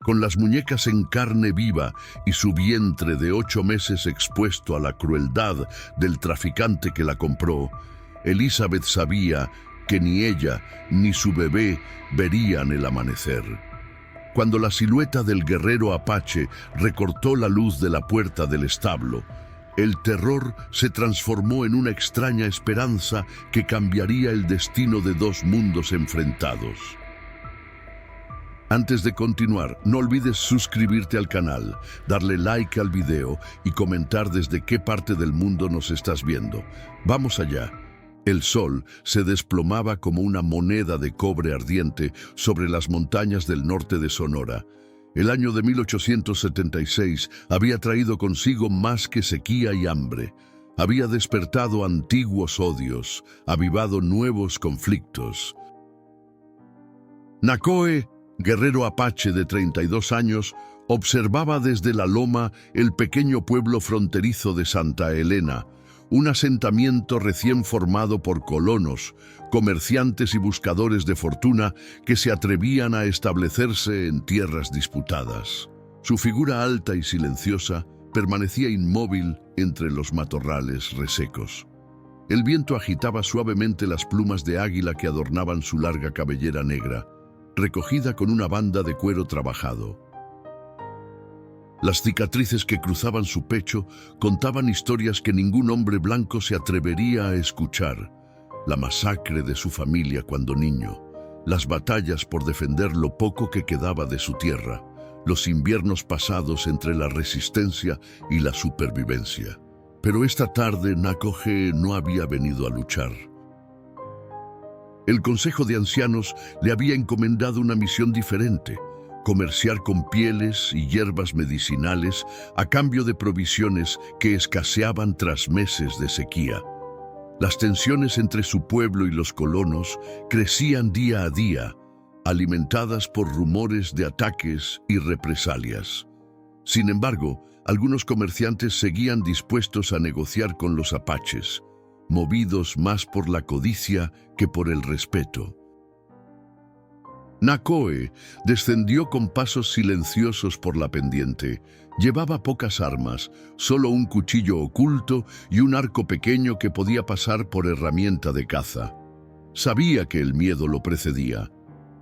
Con las muñecas en carne viva y su vientre de 8 meses expuesto a la crueldad del traficante que la compró, Elizabeth sabía que ni ella ni su bebé verían el amanecer. Cuando la silueta del guerrero apache recortó la luz de la puerta del establo, el terror se transformó en una extraña esperanza que cambiaría el destino de 2 mundos enfrentados. Antes de continuar, no olvides suscribirte al canal, darle like al video y comentar desde qué parte del mundo nos estás viendo. ¡Vamos allá! El sol se desplomaba como una moneda de cobre ardiente sobre las montañas del norte de Sonora. El año de 1876 había traído consigo más que sequía y hambre. Había despertado antiguos odios, avivado nuevos conflictos. Nacoe, guerrero apache de 32 años, observaba desde la loma el pequeño pueblo fronterizo de Santa Elena, un asentamiento recién formado por colonos, comerciantes y buscadores de fortuna que se atrevían a establecerse en tierras disputadas. Su figura alta y silenciosa permanecía inmóvil entre los matorrales resecos. El viento agitaba suavemente las plumas de águila que adornaban su larga cabellera negra, recogida con una banda de cuero trabajado. Las cicatrices que cruzaban su pecho contaban historias que ningún hombre blanco se atrevería a escuchar. La masacre de su familia cuando niño, las batallas por defender lo poco que quedaba de su tierra, los inviernos pasados entre la resistencia y la supervivencia. Pero esta tarde Nacoje no había venido a luchar. El Consejo de Ancianos le había encomendado una misión diferente: comerciar con pieles y hierbas medicinales a cambio de provisiones que escaseaban tras meses de sequía. Las tensiones entre su pueblo y los colonos crecían día a día, alimentadas por rumores de ataques y represalias. Sin embargo, algunos comerciantes seguían dispuestos a negociar con los apaches, movidos más por la codicia que por el respeto. Nacoe descendió con pasos silenciosos por la pendiente. Llevaba pocas armas, solo un cuchillo oculto y un arco pequeño que podía pasar por herramienta de caza. Sabía que el miedo lo precedía.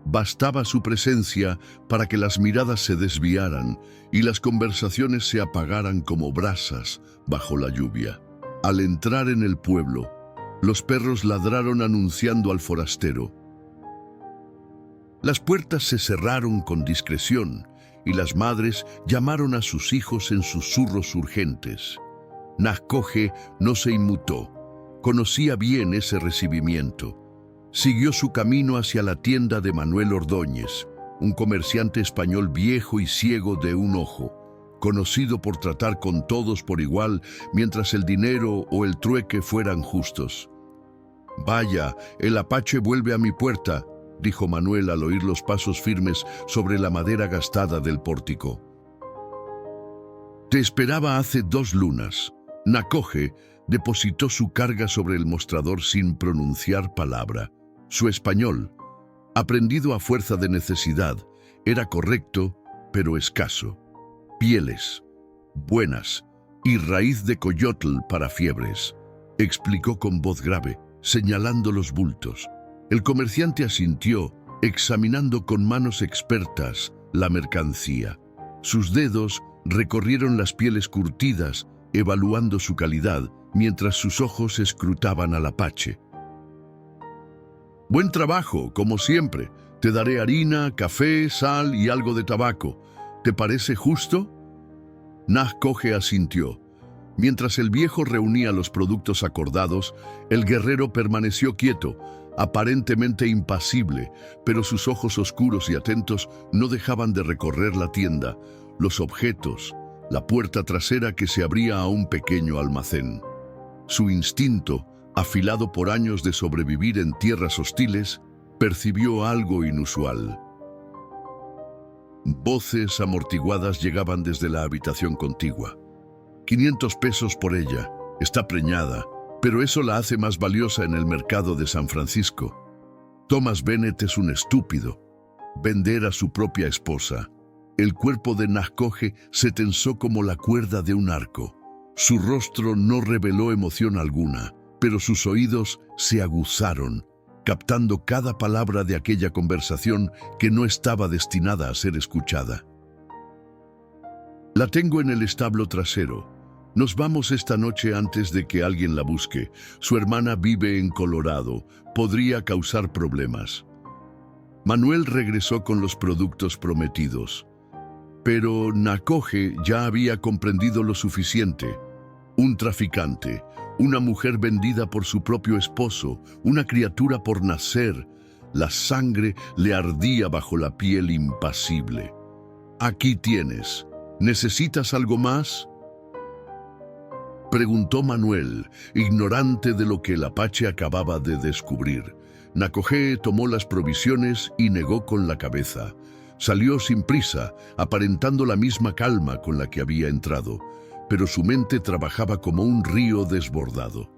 Bastaba su presencia para que las miradas se desviaran y las conversaciones se apagaran como brasas bajo la lluvia. Al entrar en el pueblo, los perros ladraron anunciando al forastero. Las puertas se cerraron con discreción y las madres llamaron a sus hijos en susurros urgentes. Nacoje no se inmutó. Conocía bien ese recibimiento. Siguió su camino hacia la tienda de Manuel Ordóñez, un comerciante español viejo y ciego de un ojo, conocido por tratar con todos por igual mientras el dinero o el trueque fueran justos. «Vaya, el apache vuelve a mi puerta», dijo Manuel al oír los pasos firmes sobre la madera gastada del pórtico. «Te esperaba hace 2 lunas». Nacoje depositó su carga sobre el mostrador sin pronunciar palabra. Su español, aprendido a fuerza de necesidad, era correcto, pero escaso. «Pieles, buenas, y raíz de coyotl para fiebres», explicó con voz grave, señalando los bultos. El comerciante asintió, examinando con manos expertas la mercancía. Sus dedos recorrieron las pieles curtidas, evaluando su calidad, mientras sus ojos escrutaban al apache. «Buen trabajo, como siempre. Te daré harina, café, sal y algo de tabaco. ¿Te parece justo?» Nacoje asintió. Mientras el viejo reunía los productos acordados, el guerrero permaneció quieto, aparentemente impasible, pero sus ojos oscuros y atentos no dejaban de recorrer la tienda, los objetos, la puerta trasera que se abría a un pequeño almacén. Su instinto, afilado por años de sobrevivir en tierras hostiles, percibió algo inusual. Voces amortiguadas llegaban desde la habitación contigua. 500 pesos por ella. Está preñada, pero eso la hace más valiosa en el mercado de San Francisco. Thomas Bennett es un estúpido. Vender a su propia esposa. El cuerpo de Nazcoge se tensó como la cuerda de un arco. Su rostro no reveló emoción alguna, pero sus oídos se aguzaron, captando cada palabra de aquella conversación que no estaba destinada a ser escuchada. La tengo en el establo trasero. Nos vamos esta noche antes de que alguien la busque. Su hermana vive en Colorado. Podría causar problemas. Manuel regresó con los productos prometidos. Pero Nazcoge ya había comprendido lo suficiente. Un traficante, una mujer vendida por su propio esposo, una criatura por nacer. La sangre le ardía bajo la piel impasible. Aquí tienes. ¿Necesitas algo más?, preguntó Manuel, ignorante de lo que el apache acababa de descubrir. Nazcoge tomó las provisiones y negó con la cabeza. Salió sin prisa, aparentando la misma calma con la que había entrado, pero su mente trabajaba como un río desbordado.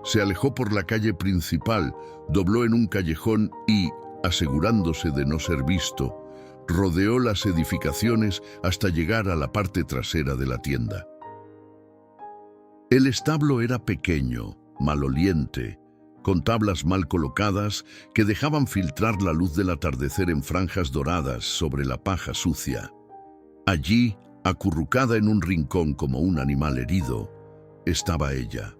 Se alejó por la calle principal, dobló en un callejón y, asegurándose de no ser visto, rodeó las edificaciones hasta llegar a la parte trasera de la tienda. El establo era pequeño, maloliente, con tablas mal colocadas que dejaban filtrar la luz del atardecer en franjas doradas sobre la paja sucia. Allí, acurrucada en un rincón como un animal herido, estaba ella,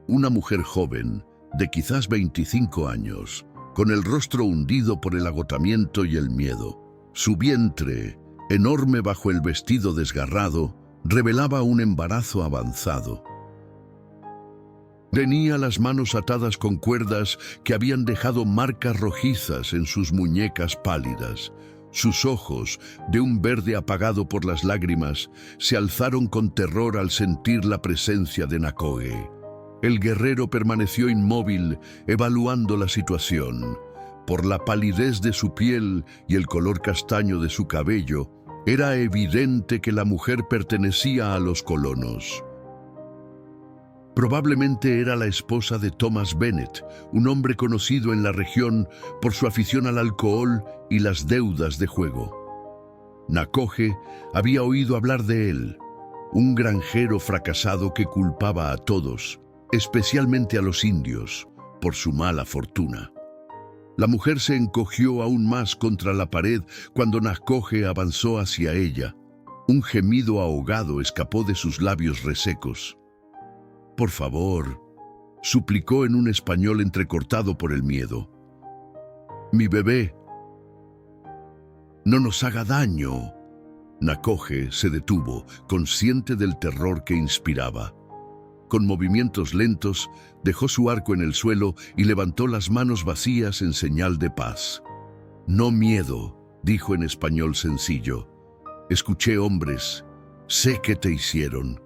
una mujer joven, de quizás 25 años, con el rostro hundido por el agotamiento y el miedo. Su vientre, enorme bajo el vestido desgarrado, revelaba un embarazo avanzado. Tenía las manos atadas con cuerdas que habían dejado marcas rojizas en sus muñecas pálidas. Sus ojos, de un verde apagado por las lágrimas, se alzaron con terror al sentir la presencia de Nazcoge. El guerrero permaneció inmóvil, evaluando la situación. Por la palidez de su piel y el color castaño de su cabello, era evidente que la mujer pertenecía a los colonos. Probablemente era la esposa de Thomas Bennett, un hombre conocido en la región por su afición al alcohol y las deudas de juego. Nazcoge había oído hablar de él, un granjero fracasado que culpaba a todos, especialmente a los indios, por su mala fortuna. La mujer se encogió aún más contra la pared cuando Nazcoge avanzó hacia ella. Un gemido ahogado escapó de sus labios resecos. «Por favor», suplicó en un español entrecortado por el miedo. «Mi bebé». «No nos haga daño». Nazcoge se detuvo, consciente del terror que inspiraba. Con movimientos lentos, dejó su arco en el suelo y levantó las manos vacías en señal de paz. «No miedo», dijo en español sencillo. «Escuché hombres, sé qué te hicieron».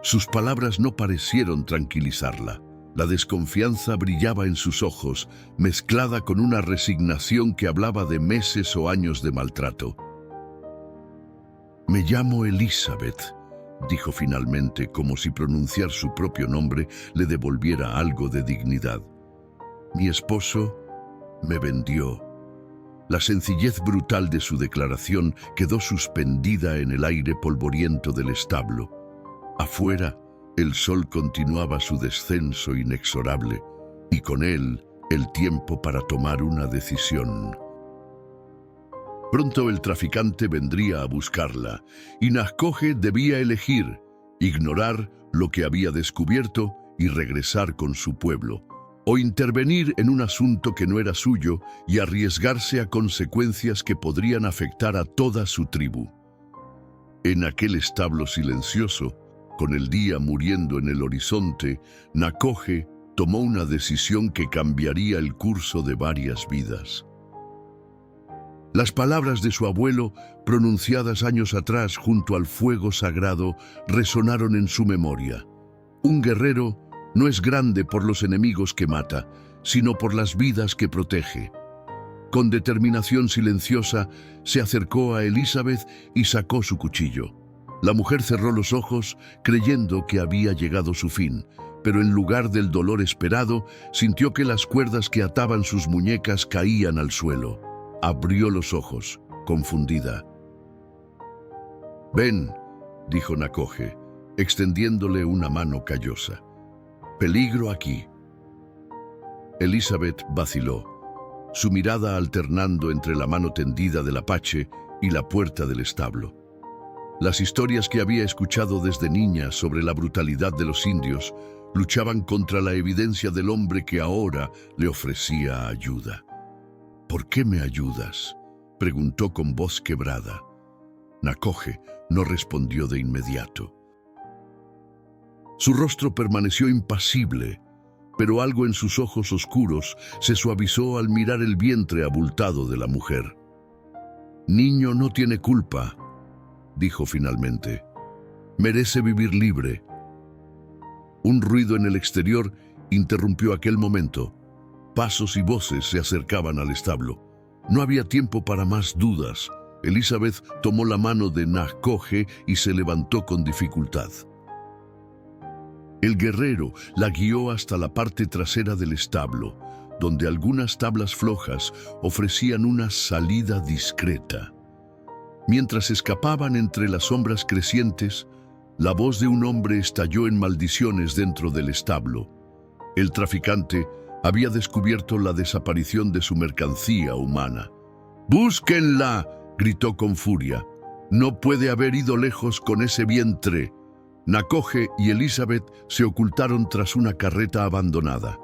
Sus palabras no parecieron tranquilizarla. La desconfianza brillaba en sus ojos, mezclada con una resignación que hablaba de meses o años de maltrato. «Me llamo Elizabeth», dijo finalmente, como si pronunciar su propio nombre le devolviera algo de dignidad. «Mi esposo me vendió». La sencillez brutal de su declaración quedó suspendida en el aire polvoriento del establo. Afuera, el sol continuaba su descenso inexorable, y con él el tiempo para tomar una decisión. Pronto el traficante vendría a buscarla, y Nazcoge debía elegir, ignorar lo que había descubierto y regresar con su pueblo, o intervenir en un asunto que no era suyo y arriesgarse a consecuencias que podrían afectar a toda su tribu. En aquel establo silencioso, con el día muriendo en el horizonte, Nazcoge tomó una decisión que cambiaría el curso de varias vidas. Las palabras de su abuelo, pronunciadas años atrás junto al fuego sagrado, resonaron en su memoria. Un guerrero no es grande por los enemigos que mata, sino por las vidas que protege. Con determinación silenciosa, se acercó a Elizabeth y sacó su cuchillo. La mujer cerró los ojos, creyendo que había llegado su fin, pero en lugar del dolor esperado, sintió que las cuerdas que ataban sus muñecas caían al suelo. Abrió los ojos, confundida. Ven, dijo Nakoje, extendiéndole una mano callosa. Peligro aquí. Elizabeth vaciló, su mirada alternando entre la mano tendida del apache y la puerta del establo. Las historias que había escuchado desde niña sobre la brutalidad de los indios luchaban contra la evidencia del hombre que ahora le ofrecía ayuda. ¿Por qué me ayudas?, preguntó con voz quebrada. Nakoje no respondió de inmediato. Su rostro permaneció impasible, pero algo en sus ojos oscuros se suavizó al mirar el vientre abultado de la mujer. «Niño no tiene culpa», dijo finalmente. «Merece vivir libre». Un ruido en el exterior interrumpió aquel momento. Pasos y voces se acercaban al establo. No había tiempo para más dudas. Elizabeth tomó la mano de Nakoje y se levantó con dificultad. El guerrero la guió hasta la parte trasera del establo, donde algunas tablas flojas ofrecían una salida discreta. Mientras escapaban entre las sombras crecientes, la voz de un hombre estalló en maldiciones dentro del establo. El traficante había descubierto la desaparición de su mercancía humana. «¡Búsquenla!», gritó con furia. «No puede haber ido lejos con ese vientre». Nakoje y Elizabeth se ocultaron tras una carreta abandonada.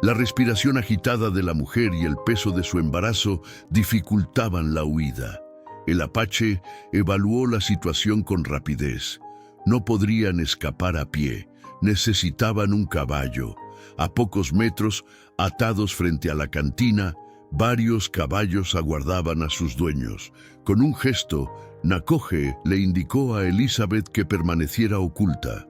La respiración agitada de la mujer y el peso de su embarazo dificultaban la huida. El apache evaluó la situación con rapidez. No podrían escapar a pie, necesitaban un caballo. A pocos metros, atados frente a la cantina, varios caballos aguardaban a sus dueños. Con un gesto, Nakoje le indicó a Elizabeth que permaneciera oculta.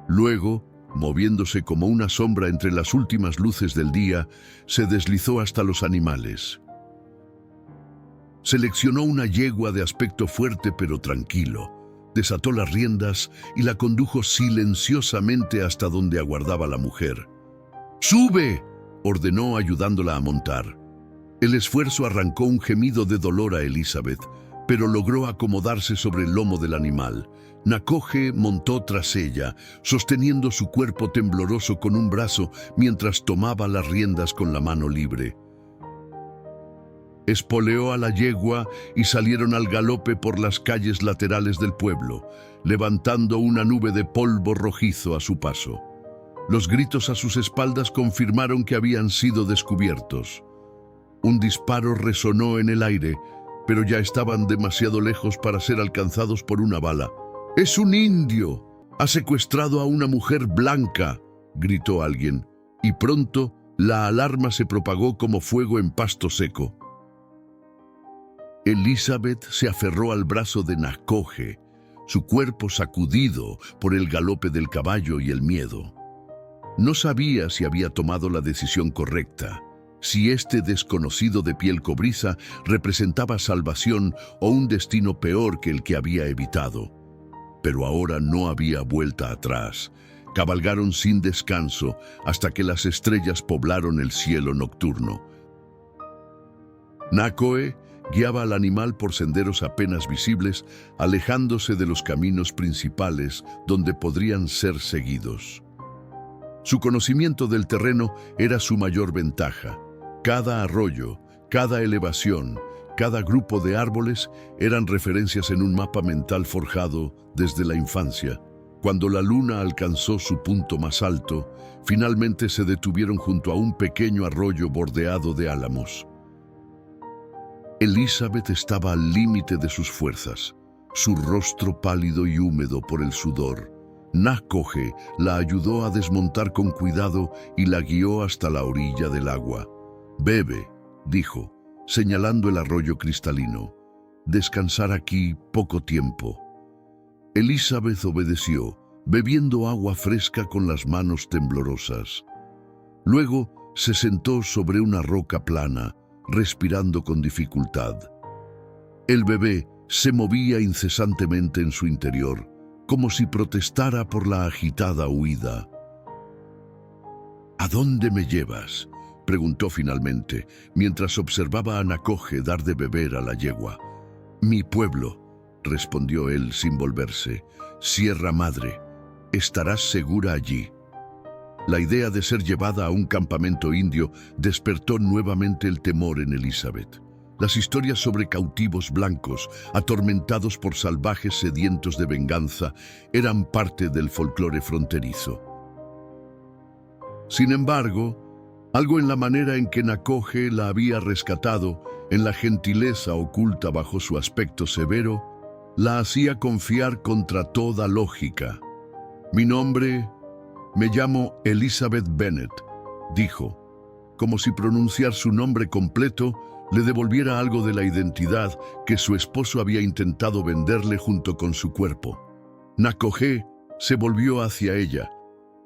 Luego, moviéndose como una sombra entre las últimas luces del día, se deslizó hasta los animales. Seleccionó una yegua de aspecto fuerte pero tranquilo, desató las riendas y la condujo silenciosamente hasta donde aguardaba la mujer. «¡Sube!», ordenó ayudándola a montar. El esfuerzo arrancó un gemido de dolor a Elizabeth, pero logró acomodarse sobre el lomo del animal. Nakoje montó tras ella, sosteniendo su cuerpo tembloroso con un brazo mientras tomaba las riendas con la mano libre. Espoleó a la yegua y salieron al galope por las calles laterales del pueblo, levantando una nube de polvo rojizo a su paso. Los gritos a sus espaldas confirmaron que habían sido descubiertos. Un disparo resonó en el aire, pero ya estaban demasiado lejos para ser alcanzados por una bala. «¡Es un indio! ¡Ha secuestrado a una mujer blanca!», gritó alguien, y pronto la alarma se propagó como fuego en pasto seco. Elizabeth se aferró al brazo de Nakoje, su cuerpo sacudido por el galope del caballo y el miedo. No sabía si había tomado la decisión correcta, si este desconocido de piel cobriza representaba salvación o un destino peor que el que había evitado. Pero ahora no había vuelta atrás. Cabalgaron sin descanso hasta que las estrellas poblaron el cielo nocturno. Nakoje guiaba al animal por senderos apenas visibles, alejándose de los caminos principales donde podrían ser seguidos. Su conocimiento del terreno era su mayor ventaja. Cada arroyo, cada elevación, cada grupo de árboles eran referencias en un mapa mental forjado desde la infancia. Cuando la luna alcanzó su punto más alto, finalmente se detuvieron junto a un pequeño arroyo bordeado de álamos. Elizabeth estaba al límite de sus fuerzas, su rostro pálido y húmedo por el sudor. Nakoje la ayudó a desmontar con cuidado y la guió hasta la orilla del agua. «Bebe», dijo, señalando el arroyo cristalino. «Descansar aquí poco tiempo». Elizabeth obedeció, bebiendo agua fresca con las manos temblorosas. Luego se sentó sobre una roca plana, respirando con dificultad. El bebé se movía incesantemente en su interior, como si protestara por la agitada huida. «¿A dónde me llevas?», preguntó finalmente, mientras observaba a Nakoje dar de beber a la yegua. «Mi pueblo», respondió él sin volverse. Sierra Madre, estarás segura allí. La idea de ser llevada a un campamento indio despertó nuevamente el temor en Elizabeth. Las historias sobre cautivos blancos, atormentados por salvajes sedientos de venganza, eran parte del folclore fronterizo. Sin embargo, algo en la manera en que Nakoje la había rescatado, en la gentileza oculta bajo su aspecto severo, la hacía confiar contra toda lógica. Me llamo Elizabeth Bennet, dijo, como si pronunciar su nombre completo le devolviera algo de la identidad que su esposo había intentado venderle junto con su cuerpo. Nakoje se volvió hacia ella,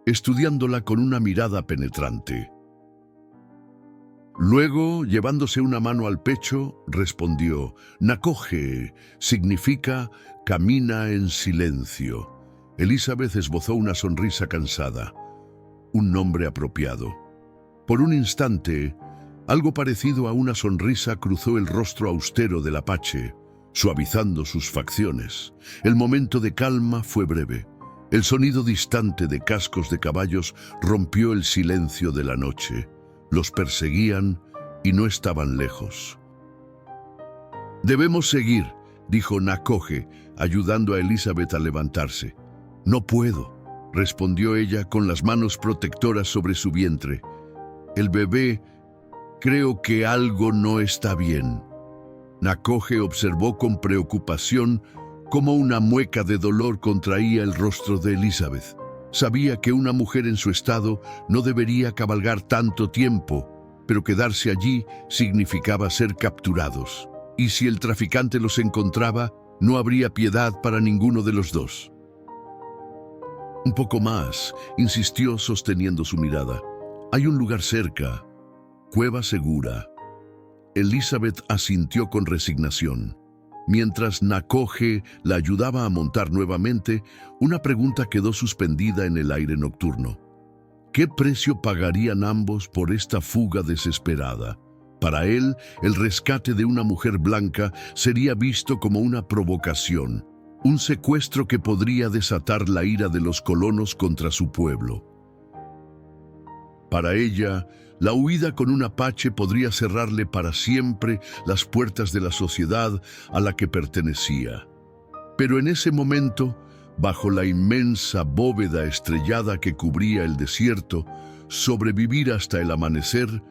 estudiándola con una mirada penetrante. Luego, llevándose una mano al pecho, respondió, Nakoje significa camina en silencio. Elizabeth esbozó una sonrisa cansada. Un nombre apropiado. Por un instante, algo parecido a una sonrisa cruzó el rostro austero del apache, suavizando sus facciones. El momento de calma fue breve. El sonido distante de cascos de caballos rompió el silencio de la noche. Los perseguían y no estaban lejos. «Debemos seguir», dijo Nakoje, ayudando a Elizabeth a levantarse. «No puedo», respondió ella con las manos protectoras sobre su vientre. «El bebé, creo que algo no está bien». Nakoje observó con preocupación cómo una mueca de dolor contraía el rostro de Elizabeth. Sabía que una mujer en su estado no debería cabalgar tanto tiempo, pero quedarse allí significaba ser capturados. Y si el traficante los encontraba, no habría piedad para ninguno de los dos. «Un poco más», insistió sosteniendo su mirada. «Hay un lugar cerca. Cueva segura». Elizabeth asintió con resignación. Mientras Nakoje la ayudaba a montar nuevamente, una pregunta quedó suspendida en el aire nocturno. ¿Qué precio pagarían ambos por esta fuga desesperada? Para él, el rescate de una mujer blanca sería visto como una provocación, un secuestro que podría desatar la ira de los colonos contra su pueblo. Para ella, la huida con un apache podría cerrarle para siempre las puertas de la sociedad a la que pertenecía. Pero en ese momento, bajo la inmensa bóveda estrellada que cubría el desierto, sobrevivir hasta el amanecer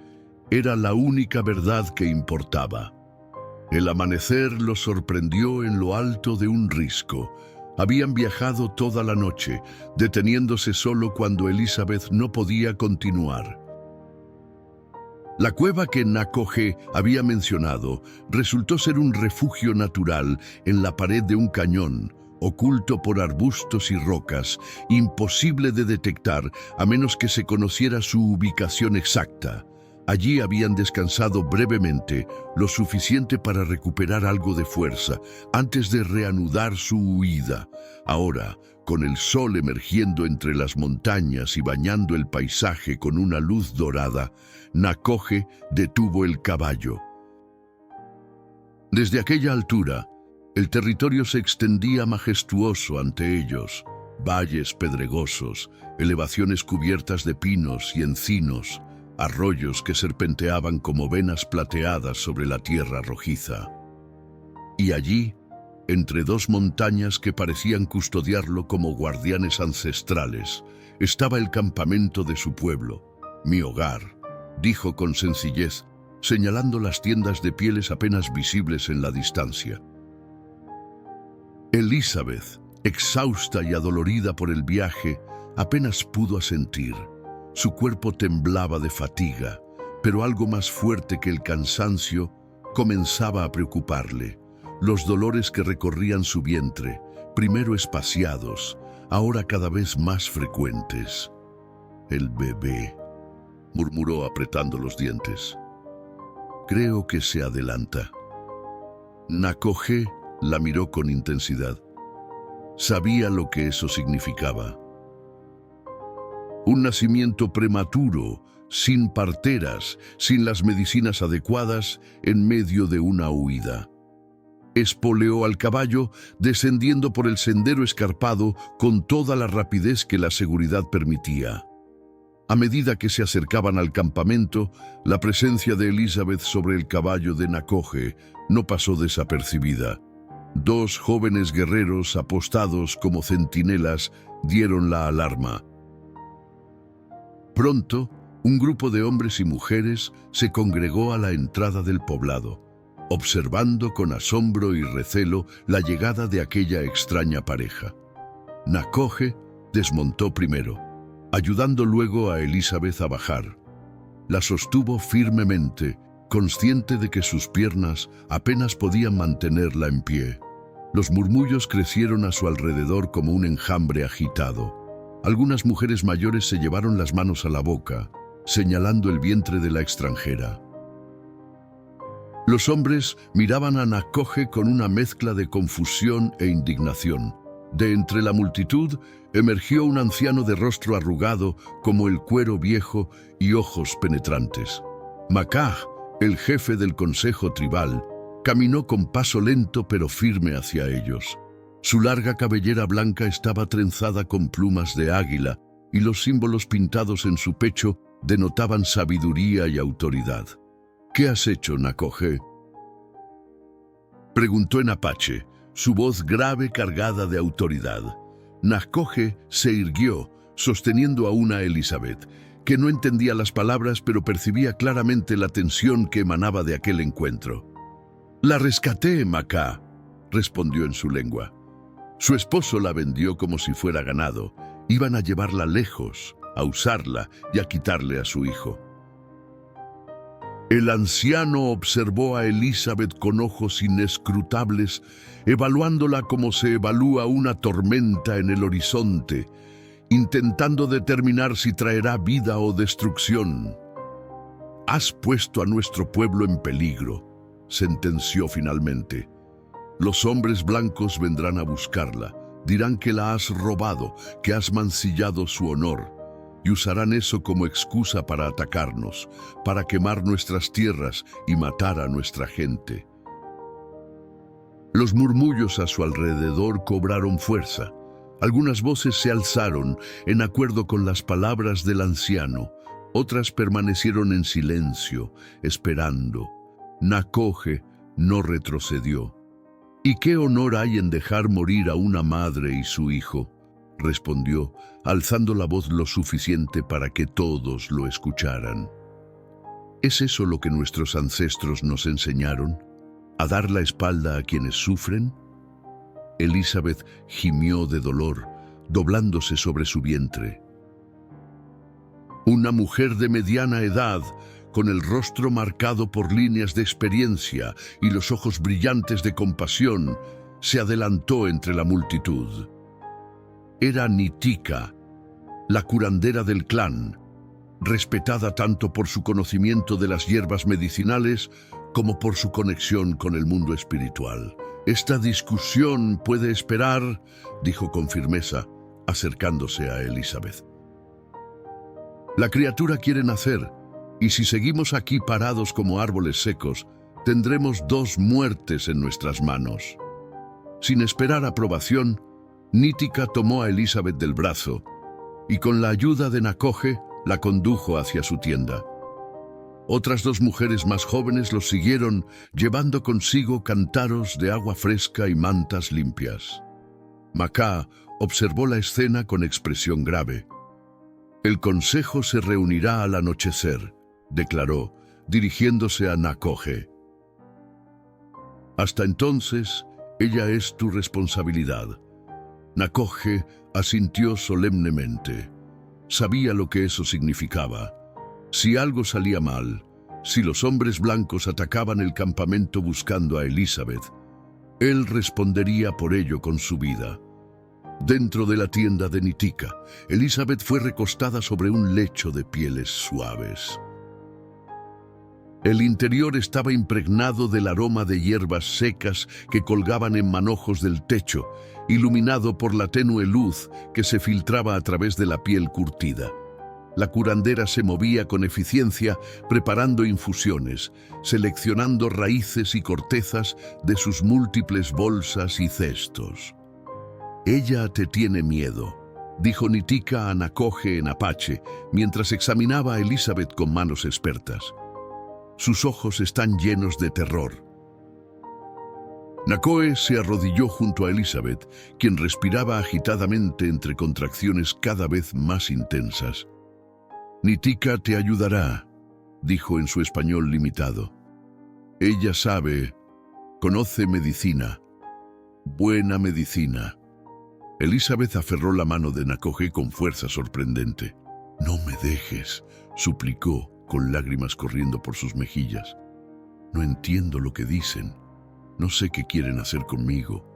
era la única verdad que importaba. El amanecer los sorprendió en lo alto de un risco. Habían viajado toda la noche, deteniéndose solo cuando Elizabeth no podía continuar. La cueva que Nakoje había mencionado resultó ser un refugio natural en la pared de un cañón, oculto por arbustos y rocas, imposible de detectar a menos que se conociera su ubicación exacta. Allí habían descansado brevemente, lo suficiente para recuperar algo de fuerza, antes de reanudar su huida. Ahora, con el sol emergiendo entre las montañas y bañando el paisaje con una luz dorada, Nakoje detuvo el caballo. Desde aquella altura, el territorio se extendía majestuoso ante ellos. Valles pedregosos, elevaciones cubiertas de pinos y encinos, arroyos que serpenteaban como venas plateadas sobre la tierra rojiza. Y allí, entre dos montañas que parecían custodiarlo como guardianes ancestrales, estaba el campamento de su pueblo. «Mi hogar», dijo con sencillez, señalando las tiendas de pieles apenas visibles en la distancia. Elizabeth, exhausta y adolorida por el viaje, apenas pudo asentir. Su cuerpo temblaba de fatiga, pero algo más fuerte que el cansancio comenzaba a preocuparle. Los dolores que recorrían su vientre, primero espaciados, ahora cada vez más frecuentes. «El bebé», murmuró apretando los dientes. «Creo que se adelanta». Nakoje la miró con intensidad. Sabía lo que eso significaba. Un nacimiento prematuro, sin parteras, sin las medicinas adecuadas, en medio de una huida. Espoleó al caballo, descendiendo por el sendero escarpado con toda la rapidez que la seguridad permitía. A medida que se acercaban al campamento, la presencia de Elizabeth sobre el caballo de Nakoje no pasó desapercibida. Dos jóvenes guerreros apostados como centinelas dieron la alarma. Pronto, un grupo de hombres y mujeres se congregó a la entrada del poblado, observando con asombro y recelo la llegada de aquella extraña pareja. Nakoje desmontó primero, ayudando luego a Elizabeth a bajar. La sostuvo firmemente, consciente de que sus piernas apenas podían mantenerla en pie. Los murmullos crecieron a su alrededor como un enjambre agitado. Algunas mujeres mayores se llevaron las manos a la boca, señalando el vientre de la extranjera. Los hombres miraban a Nakoje con una mezcla de confusión e indignación. De entre la multitud emergió un anciano de rostro arrugado como el cuero viejo y ojos penetrantes. Makah, el jefe del consejo tribal, caminó con paso lento pero firme hacia ellos. Su larga cabellera blanca estaba trenzada con plumas de águila y los símbolos pintados en su pecho denotaban sabiduría y autoridad. «¿Qué has hecho, Nakoje?», preguntó en apache, su voz grave cargada de autoridad. Nakoje se irguió, sosteniendo aún a Elizabeth, que no entendía las palabras pero percibía claramente la tensión que emanaba de aquel encuentro. «La rescaté, Makah», respondió en su lengua. Su esposo la vendió como si fuera ganado. Iban a llevarla lejos, a usarla y a quitarle a su hijo. El anciano observó a Elizabeth con ojos inescrutables, evaluándola como se evalúa una tormenta en el horizonte, intentando determinar si traerá vida o destrucción. «Has puesto a nuestro pueblo en peligro», sentenció finalmente. «Los hombres blancos vendrán a buscarla, dirán que la has robado, que has mancillado su honor, y usarán eso como excusa para atacarnos, para quemar nuestras tierras y matar a nuestra gente». Los murmullos a su alrededor cobraron fuerza. Algunas voces se alzaron en acuerdo con las palabras del anciano, otras permanecieron en silencio, esperando. Nakoje no retrocedió. «¿Y qué honor hay en dejar morir a una madre y su hijo?», respondió, alzando la voz lo suficiente para que todos lo escucharan. ¿Es eso lo que nuestros ancestros nos enseñaron? ¿A dar la espalda a quienes sufren? Elizabeth gimió de dolor, doblándose sobre su vientre. Una mujer de mediana edad, con el rostro marcado por líneas de experiencia y los ojos brillantes de compasión, se adelantó entre la multitud. Era Nitika, la curandera del clan, respetada tanto por su conocimiento de las hierbas medicinales como por su conexión con el mundo espiritual. «Esta discusión puede esperar», dijo con firmeza, acercándose a Elizabeth. «La criatura quiere nacer, y si seguimos aquí parados como árboles secos, tendremos 2 muertes en nuestras manos». Sin esperar aprobación, Nitika tomó a Elizabeth del brazo y con la ayuda de Nakoje la condujo hacia su tienda. Otras 2 mujeres más jóvenes los siguieron, llevando consigo cántaros de agua fresca y mantas limpias. Makah observó la escena con expresión grave. «El consejo se reunirá al anochecer», declaró, dirigiéndose a Nakoje. «Hasta entonces, ella es tu responsabilidad». Nakoje asintió solemnemente. Sabía lo que eso significaba. Si algo salía mal, si los hombres blancos atacaban el campamento buscando a Elizabeth, él respondería por ello con su vida. Dentro de la tienda de Nitika, Elizabeth fue recostada sobre un lecho de pieles suaves. El interior estaba impregnado del aroma de hierbas secas que colgaban en manojos del techo, iluminado por la tenue luz que se filtraba a través de la piel curtida. La curandera se movía con eficiencia preparando infusiones, seleccionando raíces y cortezas de sus múltiples bolsas y cestos. «Ella te tiene miedo», dijo Nitika a Nakoje en apache, mientras examinaba a Elizabeth con manos expertas. «Sus ojos están llenos de terror». Nakoe se arrodilló junto a Elizabeth, quien respiraba agitadamente entre contracciones cada vez más intensas. «Nitika te ayudará», dijo en su español limitado. «Ella sabe, conoce medicina, buena medicina». Elizabeth aferró la mano de Nakoje con fuerza sorprendente. «No me dejes», suplicó, con lágrimas corriendo por sus mejillas. «No entiendo lo que dicen. No sé qué quieren hacer conmigo».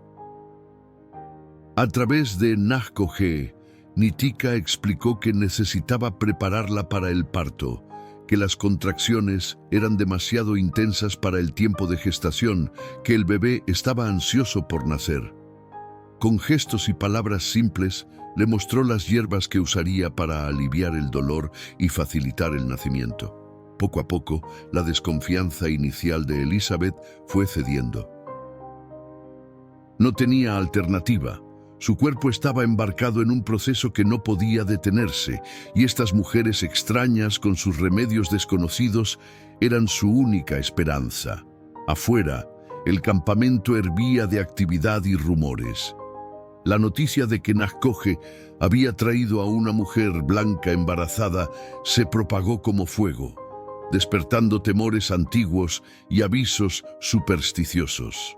A través de Nakoje, Nitika explicó que necesitaba prepararla para el parto, que las contracciones eran demasiado intensas para el tiempo de gestación, que el bebé estaba ansioso por nacer. Con gestos y palabras simples, le mostró las hierbas que usaría para aliviar el dolor y facilitar el nacimiento. Poco a poco, la desconfianza inicial de Elizabeth fue cediendo. No tenía alternativa. Su cuerpo estaba embarcado en un proceso que no podía detenerse, y estas mujeres extrañas con sus remedios desconocidos eran su única esperanza. Afuera, el campamento hervía de actividad y rumores. La noticia de que Nakoje había traído a una mujer blanca embarazada se propagó como fuego, despertando temores antiguos y avisos supersticiosos.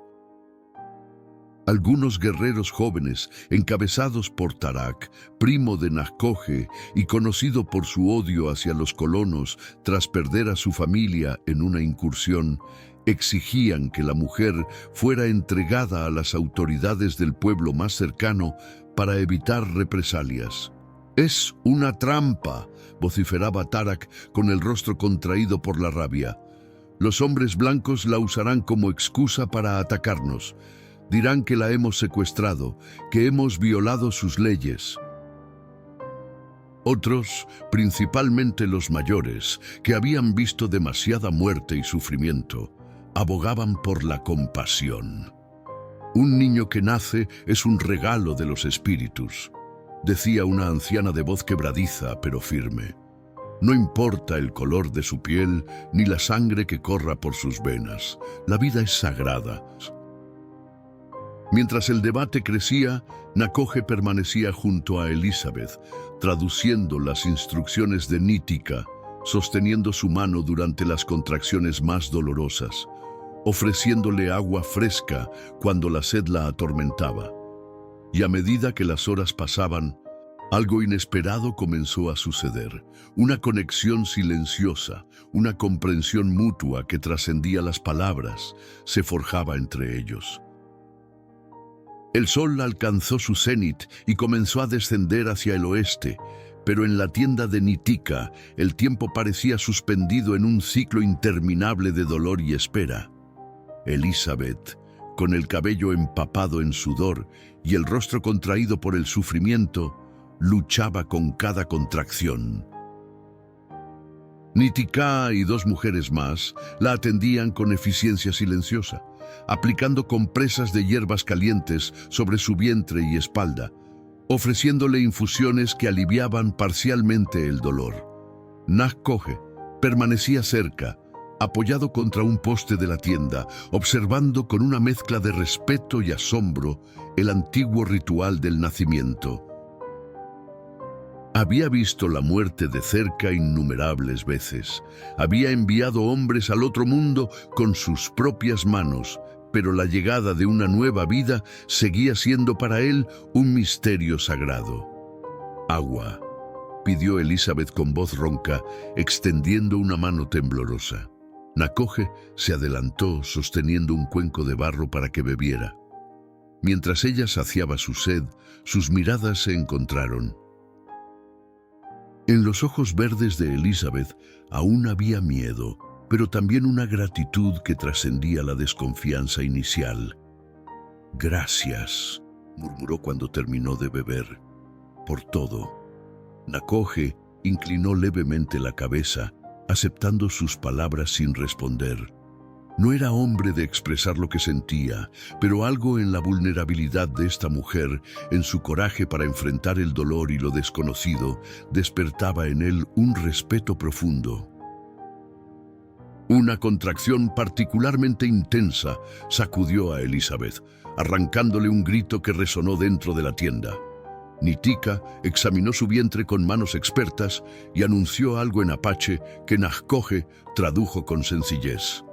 Algunos guerreros jóvenes, encabezados por Tarak, primo de Nakoje y conocido por su odio hacia los colonos tras perder a su familia en una incursión, exigían que la mujer fuera entregada a las autoridades del pueblo más cercano para evitar represalias. «Es una trampa», vociferaba Tarak con el rostro contraído por la rabia. «Los hombres blancos la usarán como excusa para atacarnos. Dirán que la hemos secuestrado, que hemos violado sus leyes». Otros, principalmente los mayores, que habían visto demasiada muerte y sufrimiento, abogaban por la compasión. «Un niño que nace es un regalo de los espíritus», decía una anciana de voz quebradiza pero firme. «No importa el color de su piel ni la sangre que corra por sus venas, la vida es sagrada». Mientras el debate crecía, Nakoje permanecía junto a Elizabeth, traduciendo las instrucciones de Nitika, sosteniendo su mano durante las contracciones más dolorosas, ofreciéndole agua fresca cuando la sed la atormentaba. Y a medida que las horas pasaban, algo inesperado comenzó a suceder. Una conexión silenciosa, una comprensión mutua que trascendía las palabras, se forjaba entre ellos. El sol alcanzó su cenit y comenzó a descender hacia el oeste, pero en la tienda de Nitika el tiempo parecía suspendido en un ciclo interminable de dolor y espera. Elizabeth, con el cabello empapado en sudor y el rostro contraído por el sufrimiento, luchaba con cada contracción. Nitika y dos mujeres más la atendían con eficiencia silenciosa, aplicando compresas de hierbas calientes sobre su vientre y espalda, ofreciéndole infusiones que aliviaban parcialmente el dolor. Nakoje permanecía cerca, apoyado contra un poste de la tienda, observando con una mezcla de respeto y asombro el antiguo ritual del nacimiento. Había visto la muerte de cerca innumerables veces. Había enviado hombres al otro mundo con sus propias manos, pero la llegada de una nueva vida seguía siendo para él un misterio sagrado. «Agua», pidió Elizabeth con voz ronca, extendiendo una mano temblorosa. Nakoje se adelantó sosteniendo un cuenco de barro para que bebiera. Mientras ella saciaba su sed, sus miradas se encontraron. En los ojos verdes de Elizabeth aún había miedo, pero también una gratitud que trascendía la desconfianza inicial. «Gracias», murmuró cuando terminó de beber, «por todo». Nakoje inclinó levemente la cabeza, aceptando sus palabras sin responder. No era hombre de expresar lo que sentía, pero algo en la vulnerabilidad de esta mujer, en su coraje para enfrentar el dolor y lo desconocido, despertaba en él un respeto profundo. Una contracción particularmente intensa sacudió a Elizabeth, arrancándole un grito que resonó dentro de la tienda. Nitika examinó su vientre con manos expertas y anunció algo en apache que Nakhoje tradujo con sencillez.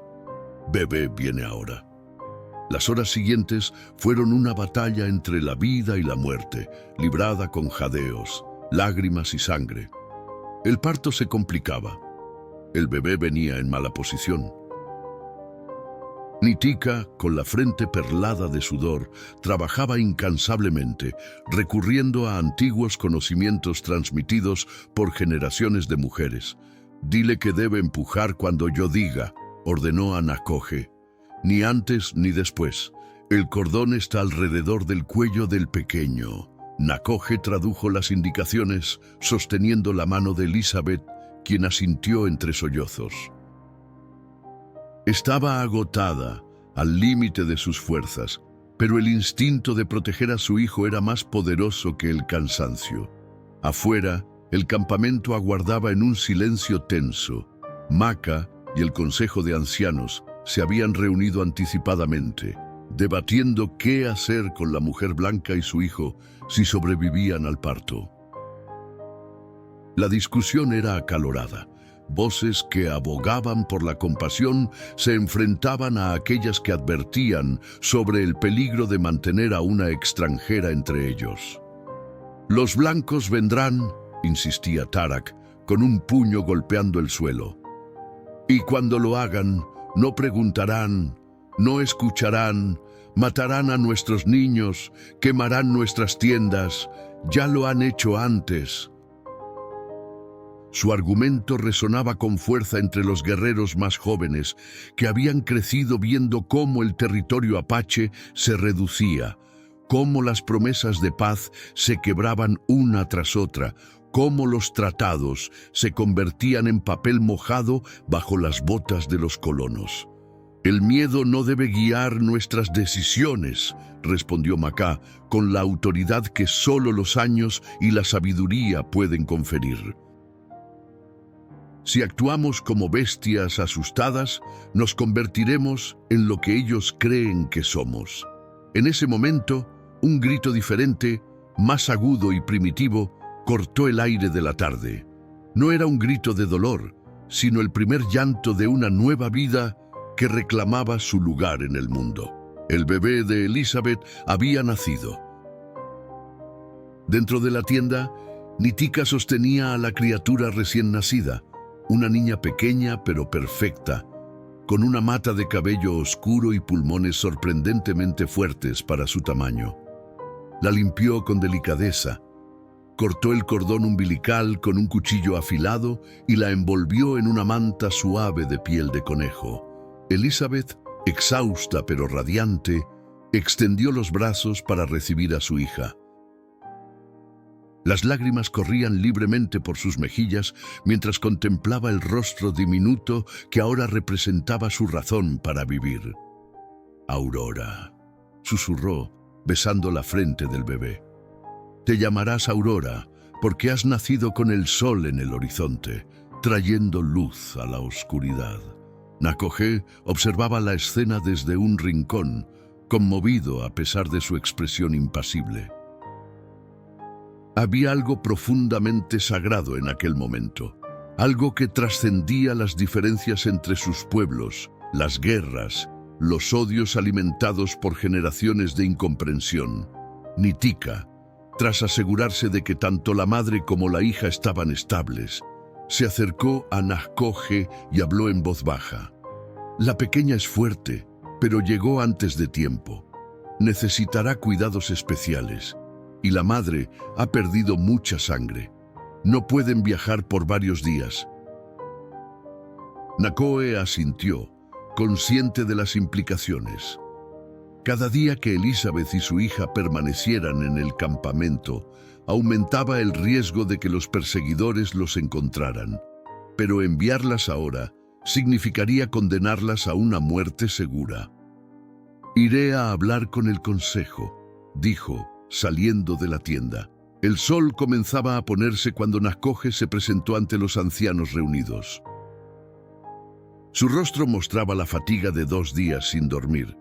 «Bebé viene ahora». Las horas siguientes fueron una batalla entre la vida y la muerte, librada con jadeos, lágrimas y sangre. El parto se complicaba. El bebé venía en mala posición. Nitika, con la frente perlada de sudor, trabajaba incansablemente, recurriendo a antiguos conocimientos transmitidos por generaciones de mujeres. «Dile que debe empujar cuando yo diga», ordenó a Nakhoje. «Ni antes ni después. El cordón está alrededor del cuello del pequeño». Nakhoje tradujo las indicaciones, sosteniendo la mano de Elizabeth, quien asintió entre sollozos. Estaba agotada, al límite de sus fuerzas, pero el instinto de proteger a su hijo era más poderoso que el cansancio. Afuera, el campamento aguardaba en un silencio tenso. Maka y el Consejo de Ancianos se habían reunido anticipadamente, debatiendo qué hacer con la mujer blanca y su hijo si sobrevivían al parto. La discusión era acalorada. Voces que abogaban por la compasión se enfrentaban a aquellas que advertían sobre el peligro de mantener a una extranjera entre ellos. «Los blancos vendrán», insistía Tarak, con un puño golpeando el suelo. «Y cuando lo hagan, no preguntarán, no escucharán, matarán a nuestros niños, quemarán nuestras tiendas, ya lo han hecho antes». Su argumento resonaba con fuerza entre los guerreros más jóvenes, que habían crecido viendo cómo el territorio apache se reducía, cómo las promesas de paz se quebraban una tras otra, cómo los tratados se convertían en papel mojado bajo las botas de los colonos. «El miedo no debe guiar nuestras decisiones», respondió Maka, con la autoridad que solo los años y la sabiduría pueden conferir. «Si actuamos como bestias asustadas, nos convertiremos en lo que ellos creen que somos». En ese momento, un grito diferente, más agudo y primitivo, cortó el aire de la tarde. No era un grito de dolor, sino el primer llanto de una nueva vida que reclamaba su lugar en el mundo. El bebé de Elizabeth había nacido. Dentro de la tienda, Nitika sostenía a la criatura recién nacida, una niña pequeña pero perfecta, con una mata de cabello oscuro y pulmones sorprendentemente fuertes para su tamaño. La limpió con delicadeza, cortó el cordón umbilical con un cuchillo afilado y la envolvió en una manta suave de piel de conejo. Elizabeth, exhausta pero radiante, extendió los brazos para recibir a su hija. Las lágrimas corrían libremente por sus mejillas mientras contemplaba el rostro diminuto que ahora representaba su razón para vivir. «Aurora», susurró, besando la frente del bebé. «Te llamarás Aurora porque has nacido con el sol en el horizonte, trayendo luz a la oscuridad». Nakhoje observaba la escena desde un rincón, conmovido a pesar de su expresión impasible. Había algo profundamente sagrado en aquel momento, algo que trascendía las diferencias entre sus pueblos, las guerras, los odios alimentados por generaciones de incomprensión. Nitika, tras asegurarse de que tanto la madre como la hija estaban estables, se acercó a Nakhoje y habló en voz baja. «La pequeña es fuerte, pero llegó antes de tiempo. Necesitará cuidados especiales. Y la madre ha perdido mucha sangre. No pueden viajar por varios días». Nakhoje asintió, consciente de las implicaciones. Cada día que Elizabeth y su hija permanecieran en el campamento, aumentaba el riesgo de que los perseguidores los encontraran. Pero enviarlas ahora significaría condenarlas a una muerte segura. «Iré a hablar con el consejo», dijo, saliendo de la tienda. El sol comenzaba a ponerse cuando Nakoje se presentó ante los ancianos reunidos. Su rostro mostraba la fatiga de 2 días sin dormir,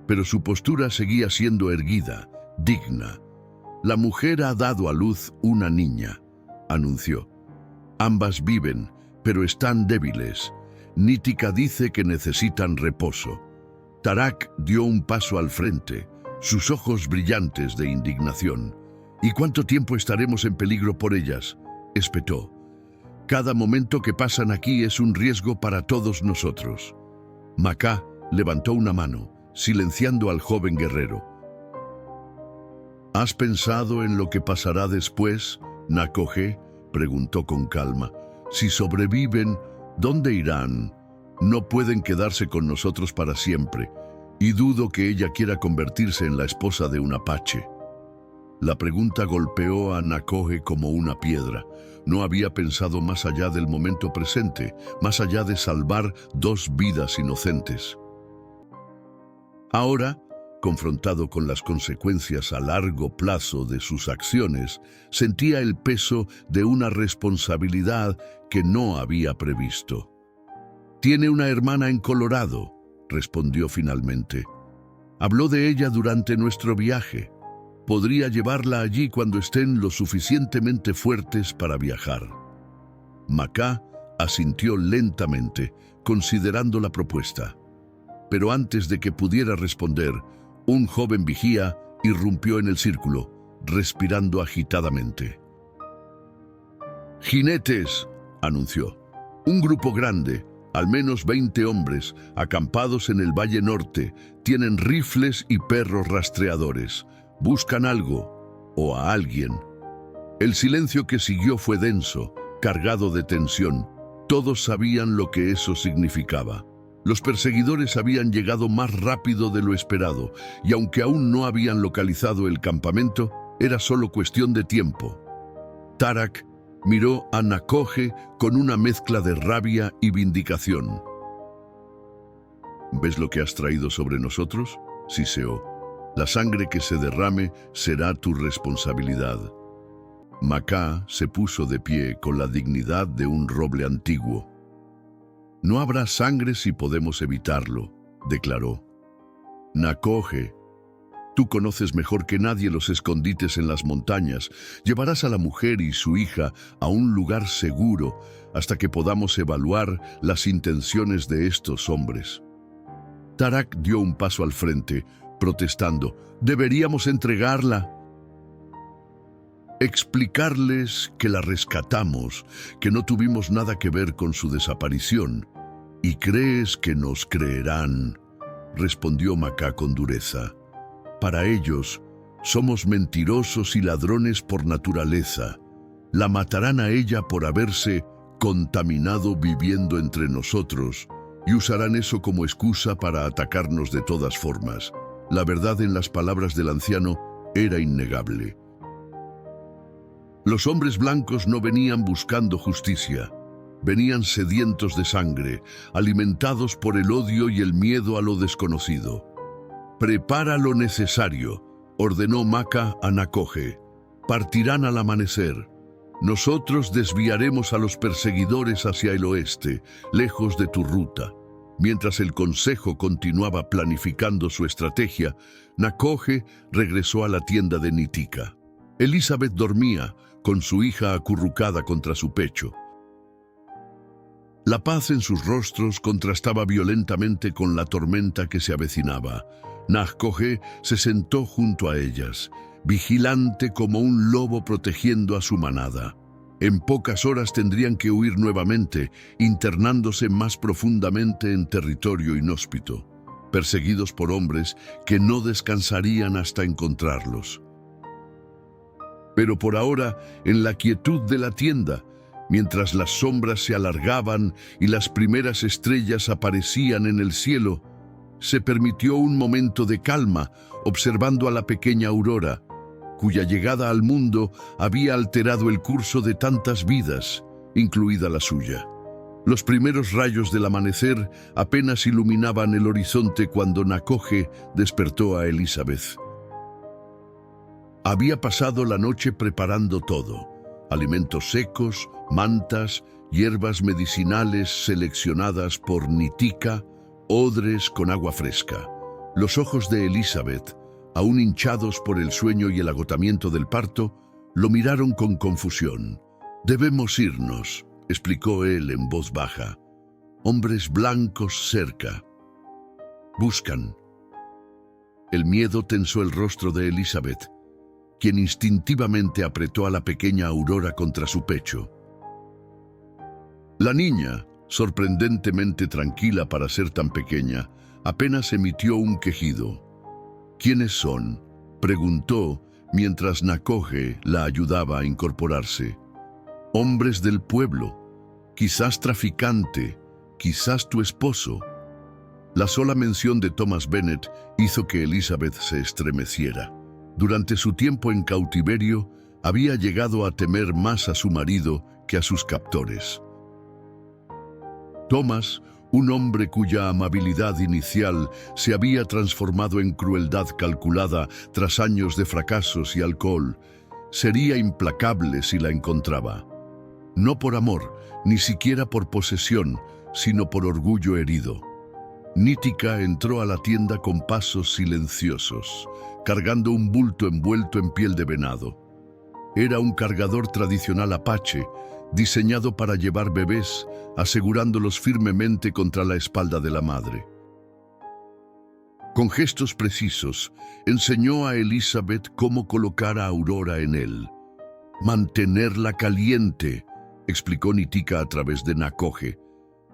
pero su postura seguía siendo erguida, digna. «La mujer ha dado a luz una niña», anunció. «Ambas viven, pero están débiles. Nítica dice que necesitan reposo». Tarak dio un paso al frente, sus ojos brillantes de indignación. «¿Y cuánto tiempo estaremos en peligro por ellas?», espetó. «Cada momento que pasan aquí es un riesgo para todos nosotros». Maká levantó una mano, silenciando al joven guerrero. «¿Has pensado en lo que pasará después, Nakoje?», preguntó con calma. «Si sobreviven, ¿dónde irán? No pueden quedarse con nosotros para siempre, y dudo que ella quiera convertirse en la esposa de un apache». La pregunta golpeó a Nakoje como una piedra. No había pensado más allá del momento presente, más allá de salvar 2 vidas inocentes. Ahora, confrontado con las consecuencias a largo plazo de sus acciones, sentía el peso de una responsabilidad que no había previsto. «Tiene una hermana en Colorado», respondió finalmente. «Habló de ella durante nuestro viaje. Podría llevarla allí cuando estén lo suficientemente fuertes para viajar». Maká asintió lentamente, considerando la propuesta. Pero antes de que pudiera responder, un joven vigía irrumpió en el círculo, respirando agitadamente. «Jinetes», anunció. «Un grupo grande, al menos 20 hombres, acampados en el Valle Norte, tienen rifles y perros rastreadores. Buscan algo, o a alguien». El silencio que siguió fue denso, cargado de tensión. Todos sabían lo que eso significaba. Los perseguidores habían llegado más rápido de lo esperado, y aunque aún no habían localizado el campamento, era solo cuestión de tiempo. Tarak miró a Nakoje con una mezcla de rabia y vindicación. «¿Ves lo que has traído sobre nosotros?», siseó. «La sangre que se derrame será tu responsabilidad». Maká se puso de pie con la dignidad de un roble antiguo. «No habrá sangre si podemos evitarlo», declaró. «Nakoje, tú conoces mejor que nadie los escondites en las montañas. Llevarás a la mujer y su hija a un lugar seguro hasta que podamos evaluar las intenciones de estos hombres». Tarak dio un paso al frente, protestando. «Deberíamos entregarla». «Explicarles que la rescatamos, que no tuvimos nada que ver con su desaparición. ¿Y crees que nos creerán?», respondió Maká con dureza. «Para ellos, somos mentirosos y ladrones por naturaleza. La matarán a ella por haberse contaminado viviendo entre nosotros y usarán eso como excusa para atacarnos de todas formas». La verdad en las palabras del anciano era innegable. Los hombres blancos no venían buscando justicia. Venían sedientos de sangre, alimentados por el odio y el miedo a lo desconocido. «Prepara lo necesario», ordenó Maká a Nakoje. «Partirán al amanecer. Nosotros desviaremos a los perseguidores hacia el oeste, lejos de tu ruta». Mientras el consejo continuaba planificando su estrategia, Nakoje regresó a la tienda de Nítica. Elizabeth dormía, con su hija acurrucada contra su pecho. La paz en sus rostros contrastaba violentamente con la tormenta que se avecinaba. Nakoje se sentó junto a ellas, vigilante como un lobo protegiendo a su manada. En pocas horas tendrían que huir nuevamente, internándose más profundamente en territorio inhóspito, perseguidos por hombres que no descansarían hasta encontrarlos. Pero por ahora, en la quietud de la tienda, mientras las sombras se alargaban y las primeras estrellas aparecían en el cielo, se permitió un momento de calma, observando a la pequeña Aurora. cuya llegada al mundo había alterado el curso de tantas vidas, incluida la suya. Los primeros rayos del amanecer apenas iluminaban el horizonte cuando Nakoje despertó a Elizabeth. Había pasado la noche preparando todo: alimentos secos, mantas, hierbas medicinales seleccionadas por Nitika, odres con agua fresca. Los ojos de Elizabeth, aún hinchados por el sueño y el agotamiento del parto, lo miraron con confusión. «Debemos irnos», explicó él en voz baja. «Hombres blancos cerca. Buscan». El miedo tensó el rostro de Elizabeth, quien instintivamente apretó a la pequeña Aurora contra su pecho. La niña, sorprendentemente tranquila para ser tan pequeña, apenas emitió un quejido. «¿Quiénes son?», preguntó mientras Nakoje la ayudaba a incorporarse. «Hombres del pueblo, quizás traficante, quizás tu esposo». La sola mención de Thomas Bennet hizo que Elizabeth se estremeciera. Durante su tiempo en cautiverio, había llegado a temer más a su marido que a sus captores. Thomas, un hombre cuya amabilidad inicial se había transformado en crueldad calculada tras años de fracasos y alcohol, sería implacable si la encontraba. No por amor, ni siquiera por posesión, sino por orgullo herido. Nitika entró a la tienda con pasos silenciosos, cargando un bulto envuelto en piel de venado. Era un cargador tradicional apache, diseñado para llevar bebés, asegurándolos firmemente contra la espalda de la madre. Con gestos precisos, enseñó a Elizabeth cómo colocar a Aurora en él. «Mantenerla caliente», explicó Nitika a través de Nakoje.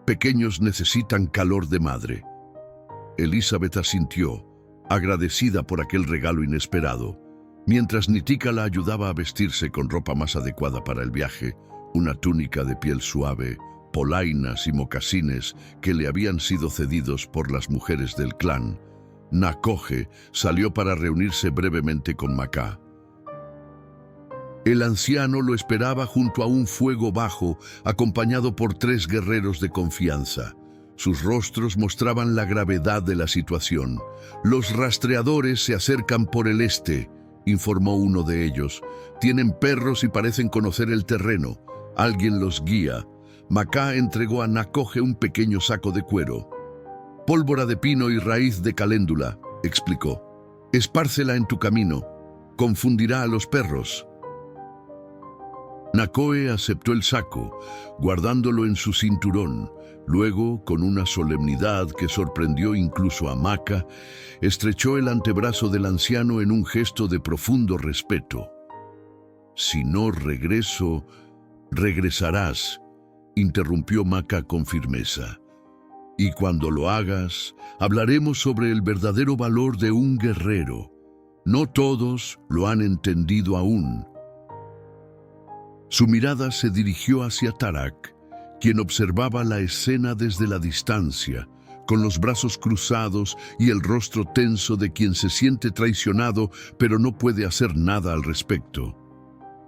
«Pequeños necesitan calor de madre». Elizabeth asintió, agradecida por aquel regalo inesperado. Mientras Nitika la ayudaba a vestirse con ropa más adecuada para el viaje, una túnica de piel suave, polainas y mocasines que le habían sido cedidos por las mujeres del clan, Nakoje salió para reunirse brevemente con Maká. El anciano lo esperaba junto a un fuego bajo, acompañado por 3 guerreros de confianza. Sus rostros mostraban la gravedad de la situación. «Los rastreadores se acercan por el este», informó uno de ellos. «Tienen perros y parecen conocer el terreno. Alguien los guía». Maká entregó a Nakoje un pequeño saco de cuero. «Pólvora de pino y raíz de caléndula», explicó. «Espárcela en tu camino. Confundirá a los perros». Nakoe aceptó el saco, guardándolo en su cinturón. Luego, con una solemnidad que sorprendió incluso a Maká, estrechó el antebrazo del anciano en un gesto de profundo respeto. «Si no regreso, regresarás», interrumpió Maká con firmeza. «Y cuando lo hagas, hablaremos sobre el verdadero valor de un guerrero. No todos lo han entendido aún». Su mirada se dirigió hacia Tarak, quien observaba la escena desde la distancia, con los brazos cruzados y el rostro tenso de quien se siente traicionado pero no puede hacer nada al respecto.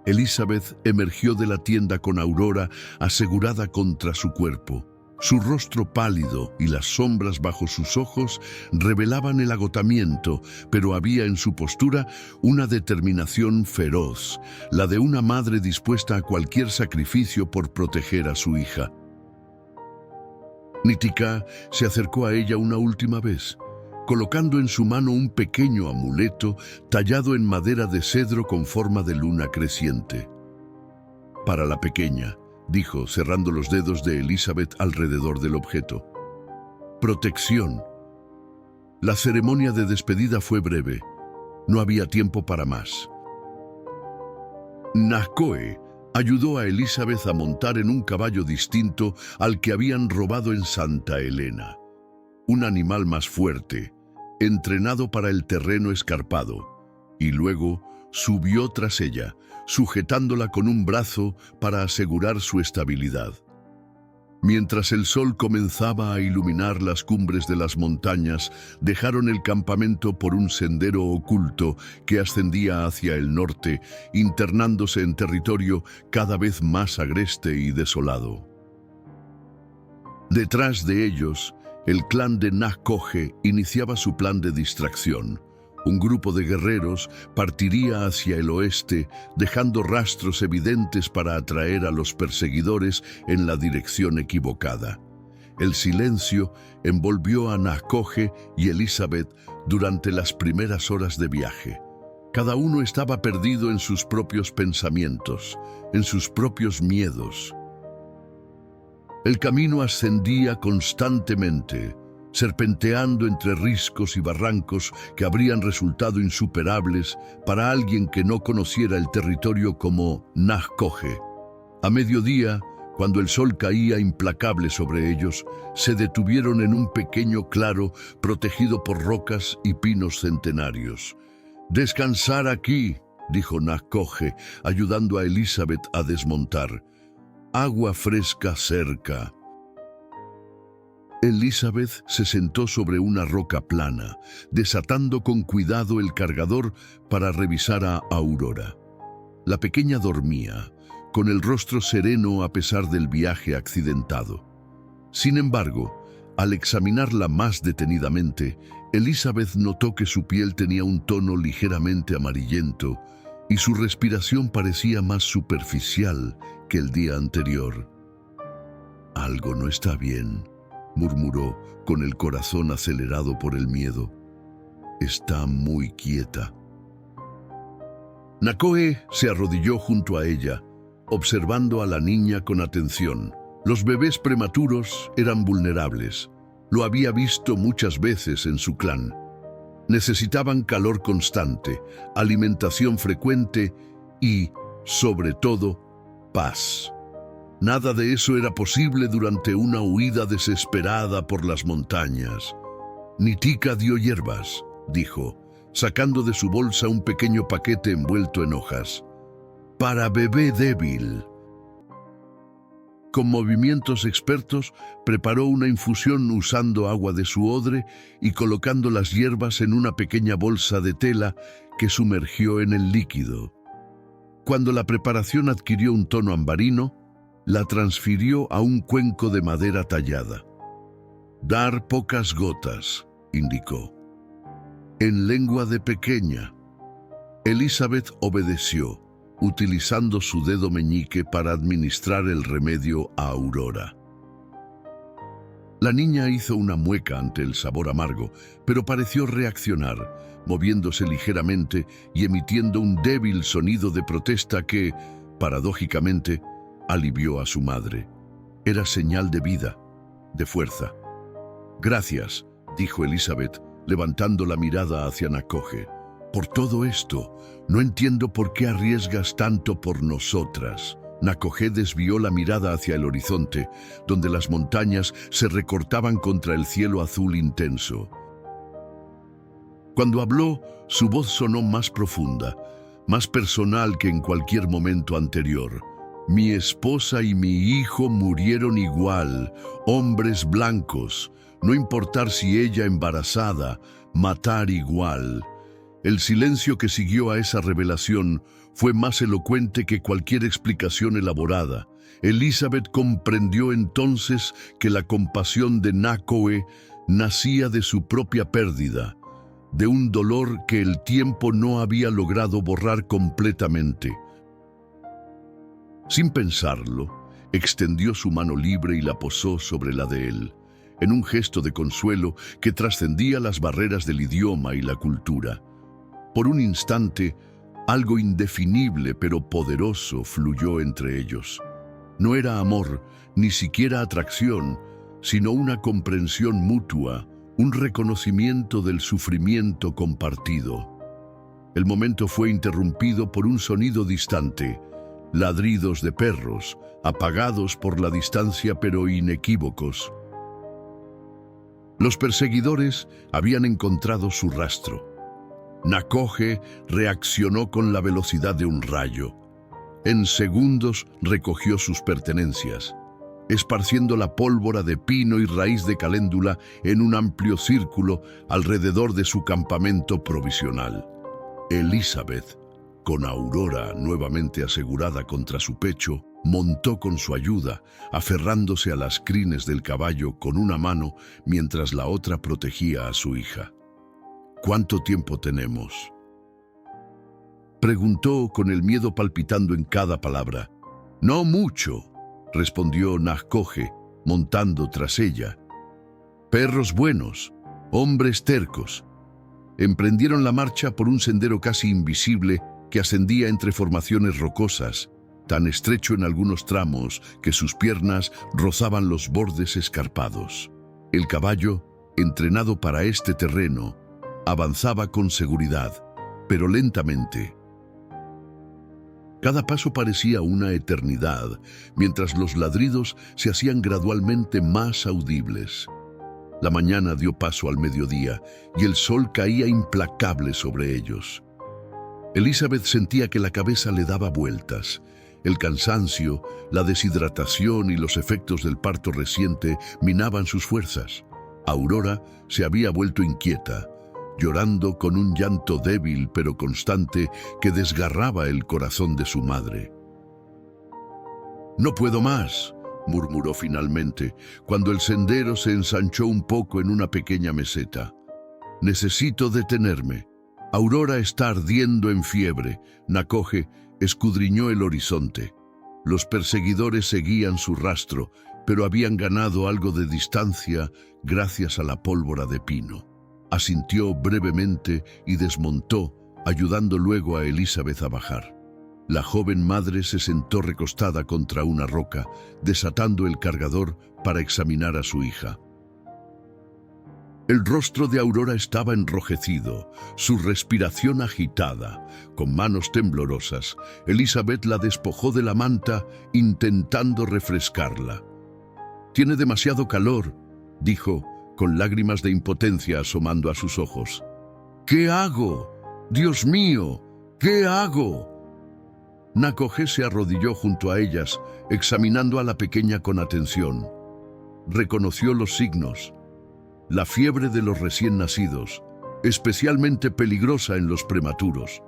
Elizabeth emergió de la tienda con Aurora asegurada contra su cuerpo. Su rostro pálido y las sombras bajo sus ojos revelaban el agotamiento, pero había en su postura una determinación feroz, la de una madre dispuesta a cualquier sacrificio por proteger a su hija. Nitika se acercó a ella una última vez, colocando en su mano un pequeño amuleto tallado en madera de cedro con forma de luna creciente. «Para la pequeña», dijo, cerrando los dedos de Elizabeth alrededor del objeto. «Protección». La ceremonia de despedida fue breve. No había tiempo para más. Nakoe ayudó a Elizabeth a montar en un caballo distinto al que habían robado en Santa Elena. Un animal más fuerte, entrenado para el terreno escarpado, y luego subió tras ella, sujetándola con un brazo para asegurar su estabilidad. Mientras el sol comenzaba a iluminar las cumbres de las montañas, dejaron el campamento por un sendero oculto que ascendía hacia el norte, internándose en territorio cada vez más agreste y desolado. Detrás de ellos, el clan de Nakoje iniciaba su plan de distracción. Un grupo de guerreros partiría hacia el oeste, dejando rastros evidentes para atraer a los perseguidores en la dirección equivocada. El silencio envolvió a Nakoje y Elizabeth durante las primeras horas de viaje. Cada uno estaba perdido en sus propios pensamientos, en sus propios miedos. El camino ascendía constantemente, serpenteando entre riscos y barrancos que habrían resultado insuperables para alguien que no conociera el territorio como Nakoje. A mediodía, cuando el sol caía implacable sobre ellos, se detuvieron en un pequeño claro protegido por rocas y pinos centenarios. «Descansar aquí», dijo Nakoje, ayudando a Elizabeth a desmontar. «Agua fresca cerca». Elizabeth se sentó sobre una roca plana, desatando con cuidado el cargador para revisar a Aurora. La pequeña dormía, con el rostro sereno a pesar del viaje accidentado. Sin embargo, al examinarla más detenidamente, Elizabeth notó que su piel tenía un tono ligeramente amarillento y su respiración parecía más superficial que el día anterior. «Algo no está bien», murmuró con el corazón acelerado por el miedo. «Está muy quieta». Nakoje se arrodilló junto a ella, observando a la niña con atención. Los bebés prematuros eran vulnerables. Lo había visto muchas veces en su clan. Necesitaban calor constante, alimentación frecuente y, sobre todo, paz. Nada de eso era posible durante una huida desesperada por las montañas. «Nitika dio hierbas», dijo, sacando de su bolsa un pequeño paquete envuelto en hojas. «Para bebé débil». Con movimientos expertos, preparó una infusión usando agua de su odre y colocando las hierbas en una pequeña bolsa de tela que sumergió en el líquido. Cuando la preparación adquirió un tono ambarino, la transfirió a un cuenco de madera tallada. «Dar pocas gotas», indicó. «En lengua de pequeña». Elizabeth obedeció, utilizando su dedo meñique para administrar el remedio a Aurora. La niña hizo una mueca ante el sabor amargo, pero pareció reaccionar, moviéndose ligeramente y emitiendo un débil sonido de protesta que, paradójicamente, alivió a su madre. Era señal de vida, de fuerza. «Gracias», dijo Elizabeth, levantando la mirada hacia Nakoje. «Por todo esto, no entiendo por qué arriesgas tanto por nosotras». Nakoje desvió la mirada hacia el horizonte, donde las montañas se recortaban contra el cielo azul intenso. Cuando habló, su voz sonó más profunda, más personal que en cualquier momento anterior. «Mi esposa y mi hijo murieron igual, hombres blancos, no importar si ella embarazada, matar igual». El silencio que siguió a esa revelación fue más elocuente que cualquier explicación elaborada. Elizabeth comprendió entonces que la compasión de Nakoje nacía de su propia pérdida, de un dolor que el tiempo no había logrado borrar completamente. Sin pensarlo, extendió su mano libre y la posó sobre la de él, en un gesto de consuelo que trascendía las barreras del idioma y la cultura. Por un instante, algo indefinible pero poderoso fluyó entre ellos. No era amor, ni siquiera atracción, sino una comprensión mutua, un reconocimiento del sufrimiento compartido. El momento fue interrumpido por un sonido distante, ladridos de perros, apagados por la distancia pero inequívocos. Los perseguidores habían encontrado su rastro. Nakoje reaccionó con la velocidad de un rayo. En segundos recogió sus pertenencias. esparciendo la pólvora de pino y raíz de caléndula en un amplio círculo alrededor de su campamento provisional. Elizabeth, con Aurora nuevamente asegurada contra su pecho, montó con su ayuda, aferrándose a las crines del caballo con una mano mientras la otra protegía a su hija. ¿Cuánto tiempo tenemos?, preguntó con el miedo palpitando en cada palabra. «No mucho», respondió Nahcoge, montando tras ella. Perros buenos, hombres tercos. Emprendieron la marcha por un sendero casi invisible que ascendía entre formaciones rocosas, tan estrecho en algunos tramos que sus piernas rozaban los bordes escarpados. El caballo, entrenado para este terreno, avanzaba con seguridad, pero lentamente. Cada paso parecía una eternidad, mientras los ladridos se hacían gradualmente más audibles. La mañana dio paso al mediodía y el sol caía implacable sobre ellos. Elizabeth sentía que la cabeza le daba vueltas. El cansancio, la deshidratación y los efectos del parto reciente minaban sus fuerzas. Aurora se había vuelto inquieta, llorando con un llanto débil pero constante que desgarraba el corazón de su madre. «No puedo más», murmuró finalmente, cuando el sendero se ensanchó un poco en una pequeña meseta. «Necesito detenerme. Aurora está ardiendo en fiebre». Nahcoge escudriñó el horizonte. Los perseguidores seguían su rastro, pero habían ganado algo de distancia gracias a la pólvora de pino. Asintió brevemente y desmontó, ayudando luego a Elizabeth a bajar. La joven madre se sentó recostada contra una roca, desatando el cargador para examinar a su hija. El rostro de Aurora estaba enrojecido, su respiración agitada. Con manos temblorosas, Elizabeth la despojó de la manta, intentando refrescarla. «Tiene demasiado calor», dijo, con lágrimas de impotencia asomando a sus ojos. «¿Qué hago? Dios mío, ¿qué hago?». Nahcoge se arrodilló junto a ellas, examinando a la pequeña con atención. Reconoció los signos. La fiebre de los recién nacidos, especialmente peligrosa en los prematuros.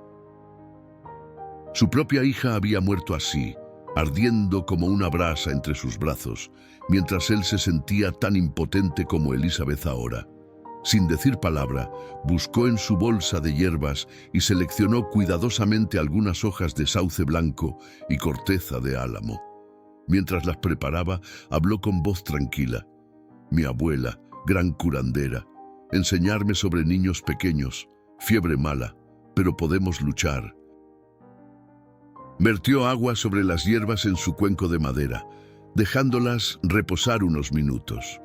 Su propia hija había muerto así, ardiendo como una brasa entre sus brazos, mientras él se sentía tan impotente como Elizabeth ahora. Sin decir palabra, buscó en su bolsa de hierbas y seleccionó cuidadosamente algunas hojas de sauce blanco y corteza de álamo. Mientras las preparaba, habló con voz tranquila. «Mi abuela, gran curandera, enseñarme sobre niños pequeños, fiebre mala, pero podemos luchar». Vertió agua sobre las hierbas en su cuenco de madera, dejándolas reposar unos minutos.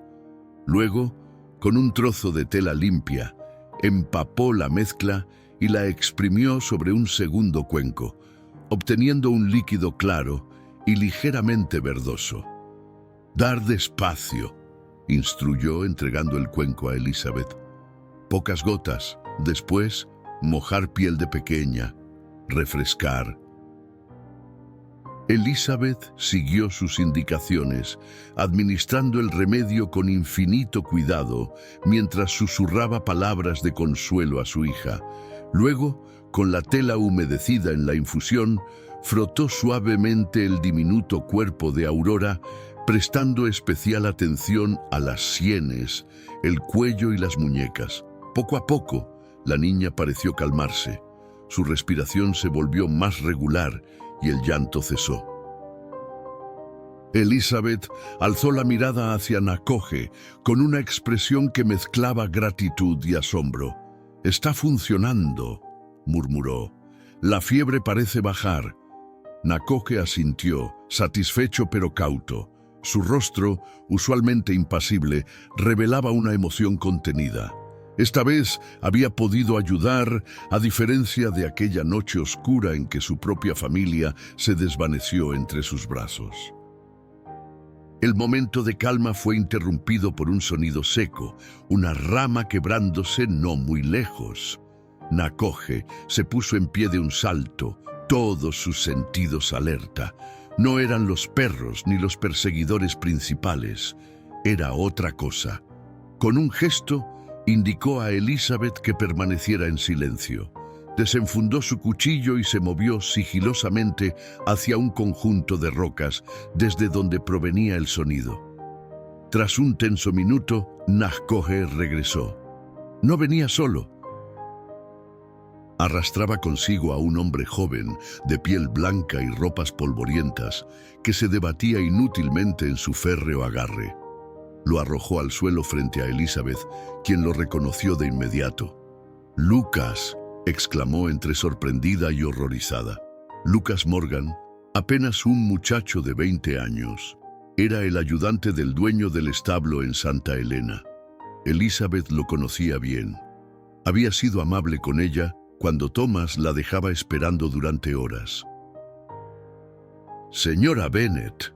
Luego, con un trozo de tela limpia, empapó la mezcla y la exprimió sobre un segundo cuenco, obteniendo un líquido claro y ligeramente verdoso. «Dar despacio», instruyó entregando el cuenco a Elizabeth. «Pocas gotas, después mojar piel de pequeña, refrescar». Elizabeth siguió sus indicaciones, administrando el remedio con infinito cuidado, mientras susurraba palabras de consuelo a su hija. Luego, con la tela humedecida en la infusión, frotó suavemente el diminuto cuerpo de Aurora, prestando especial atención a las sienes, el cuello y las muñecas. Poco a poco, la niña pareció calmarse. Su respiración se volvió más regular y el llanto cesó. Elizabeth alzó la mirada hacia Nahcoge con una expresión que mezclaba gratitud y asombro. «Está funcionando», murmuró. «La fiebre parece bajar». Nahcoge asintió, satisfecho pero cauto. Su rostro, usualmente impasible, revelaba una emoción contenida. Esta vez había podido ayudar, a diferencia de aquella noche oscura en que su propia familia se desvaneció entre sus brazos. El momento de calma fue interrumpido por un sonido seco, una rama quebrándose no muy lejos. Nahcoge se puso en pie de un salto, todos sus sentidos alerta. No eran los perros ni los perseguidores principales, era otra cosa. Con un gesto, indicó a Elizabeth que permaneciera en silencio. Desenfundó su cuchillo y se movió sigilosamente hacia un conjunto de rocas desde donde provenía el sonido. Tras un tenso minuto, Nahcohe regresó. No venía solo. Arrastraba consigo a un hombre joven, de piel blanca y ropas polvorientas, que se debatía inútilmente en su férreo agarre. Lo arrojó al suelo frente a Elizabeth, quien lo reconoció de inmediato. «Lucas», exclamó entre sorprendida y horrorizada. Lucas Morgan, apenas un muchacho de 20 años, era el ayudante del dueño del establo en Santa Elena. Elizabeth lo conocía bien. Había sido amable con ella cuando Thomas la dejaba esperando durante horas. «Señora Bennet»,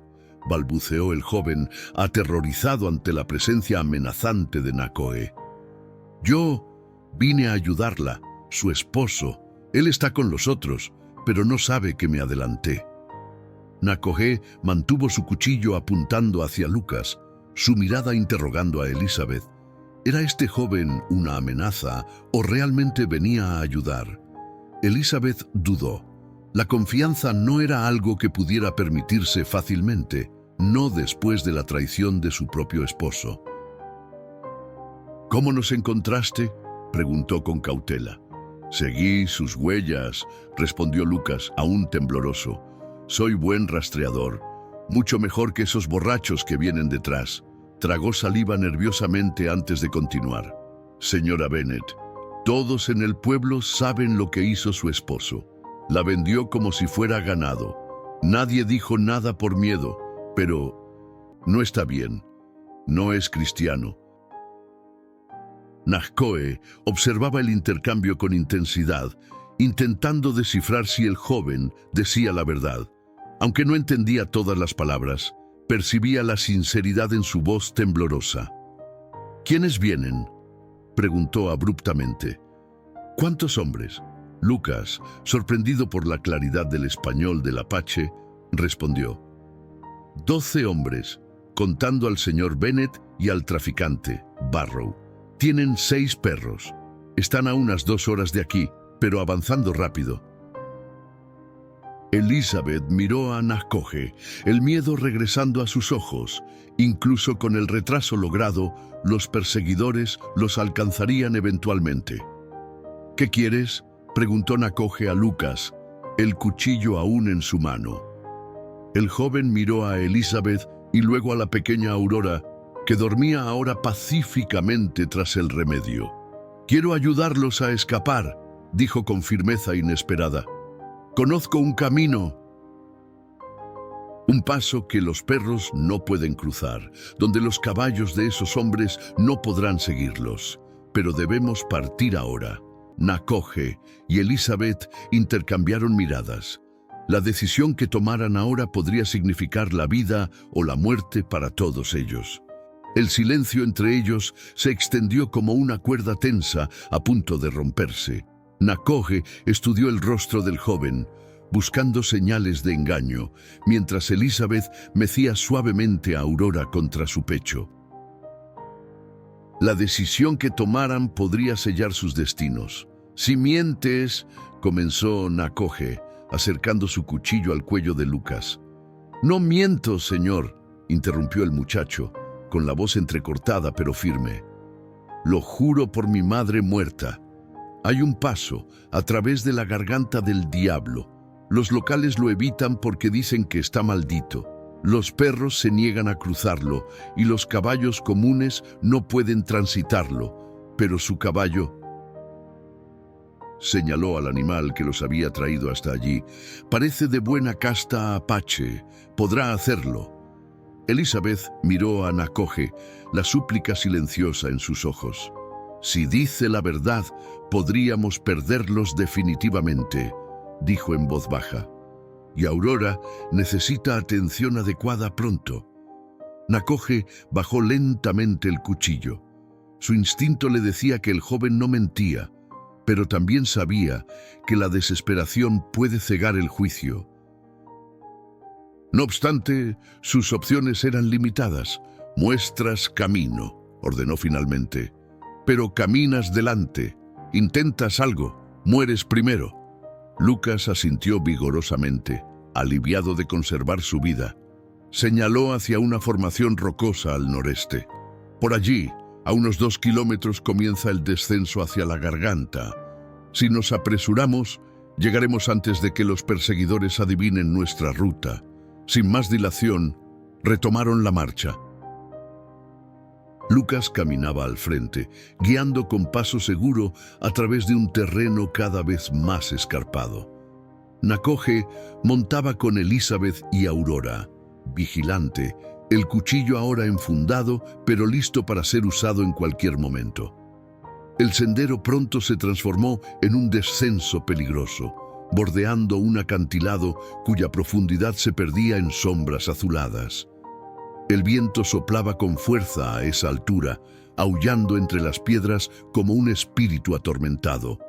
balbuceó el joven, aterrorizado ante la presencia amenazante de Nahcohe. «Yo vine a ayudarla, su esposo. Él está con los otros, pero no sabe que me adelanté». Nahcohe mantuvo su cuchillo apuntando hacia Lucas, su mirada interrogando a Elizabeth. ¿Era este joven una amenaza o realmente venía a ayudar? Elizabeth dudó. La confianza no era algo que pudiera permitirse fácilmente, no después de la traición de su propio esposo. «¿Cómo nos encontraste?», preguntó con cautela. «Seguí sus huellas», respondió Lucas, aún tembloroso. «Soy buen rastreador, mucho mejor que esos borrachos que vienen detrás». Tragó saliva nerviosamente antes de continuar. «Señora Bennet, todos en el pueblo saben lo que hizo su esposo. La vendió como si fuera ganado. Nadie dijo nada por miedo, pero no está bien. No es cristiano». Nahcohe observaba el intercambio con intensidad, intentando descifrar si el joven decía la verdad. Aunque no entendía todas las palabras, percibía la sinceridad en su voz temblorosa. «¿Quiénes vienen?», preguntó abruptamente. «¿Cuántos hombres?». Lucas, sorprendido por la claridad del español del apache, respondió: 12 hombres, contando al señor Bennet y al traficante, Barrow. Tienen 6 perros. Están a unas 2 horas de aquí, pero avanzando rápido». Elizabeth miró a Nahcohe, el miedo regresando a sus ojos. Incluso con el retraso logrado, los perseguidores los alcanzarían eventualmente. «¿Qué quieres?», preguntó Nahcohe a Lucas, el cuchillo aún en su mano. El joven miró a Elizabeth y luego a la pequeña Aurora, que dormía ahora pacíficamente tras el remedio. «Quiero ayudarlos a escapar», dijo con firmeza inesperada. «Conozco un camino, un paso que los perros no pueden cruzar, donde los caballos de esos hombres no podrán seguirlos. Pero debemos partir ahora». Nahcohe y Elizabeth intercambiaron miradas. La decisión que tomaran ahora podría significar la vida o la muerte para todos ellos. El silencio entre ellos se extendió como una cuerda tensa a punto de romperse. Nahcohe estudió el rostro del joven, buscando señales de engaño, mientras Elizabeth mecía suavemente a Aurora contra su pecho. La decisión que tomaran podría sellar sus destinos. «Si mientes», comenzó Nahcohe, acercando su cuchillo al cuello de Lucas. «No miento, señor», interrumpió el muchacho, con la voz entrecortada pero firme. «Lo juro por mi madre muerta. Hay un paso a través de la garganta del diablo. Los locales lo evitan porque dicen que está maldito. Los perros se niegan a cruzarlo y los caballos comunes no pueden transitarlo, pero su caballo», señaló al animal que los había traído hasta allí, «parece de buena casta apache. Podrá hacerlo». Elizabeth miró a Nahcohe, la súplica silenciosa en sus ojos. «Si dice la verdad, podríamos perderlos definitivamente», dijo en voz baja. «Y Aurora necesita atención adecuada pronto». Nahcohe bajó lentamente el cuchillo. Su instinto le decía que el joven no mentía, pero también sabía que la desesperación puede cegar el juicio. No obstante, sus opciones eran limitadas. «Muestras camino», ordenó finalmente. «Pero caminas delante. Intentas algo. Mueres primero». Lucas asintió vigorosamente, aliviado de conservar su vida. Señaló hacia una formación rocosa al noreste. Por allí, a unos 2 kilómetros, comienza el descenso hacia la garganta. Si nos apresuramos, llegaremos antes de que los perseguidores adivinen nuestra ruta. Sin más dilación, retomaron la marcha. Lucas caminaba al frente, guiando con paso seguro a través de un terreno cada vez más escarpado. Nakoje montaba con Elizabeth y Aurora, vigilante, el cuchillo ahora enfundado, pero listo para ser usado en cualquier momento. El sendero pronto se transformó en un descenso peligroso, bordeando un acantilado cuya profundidad se perdía en sombras azuladas. El viento soplaba con fuerza a esa altura, aullando entre las piedras como un espíritu atormentado.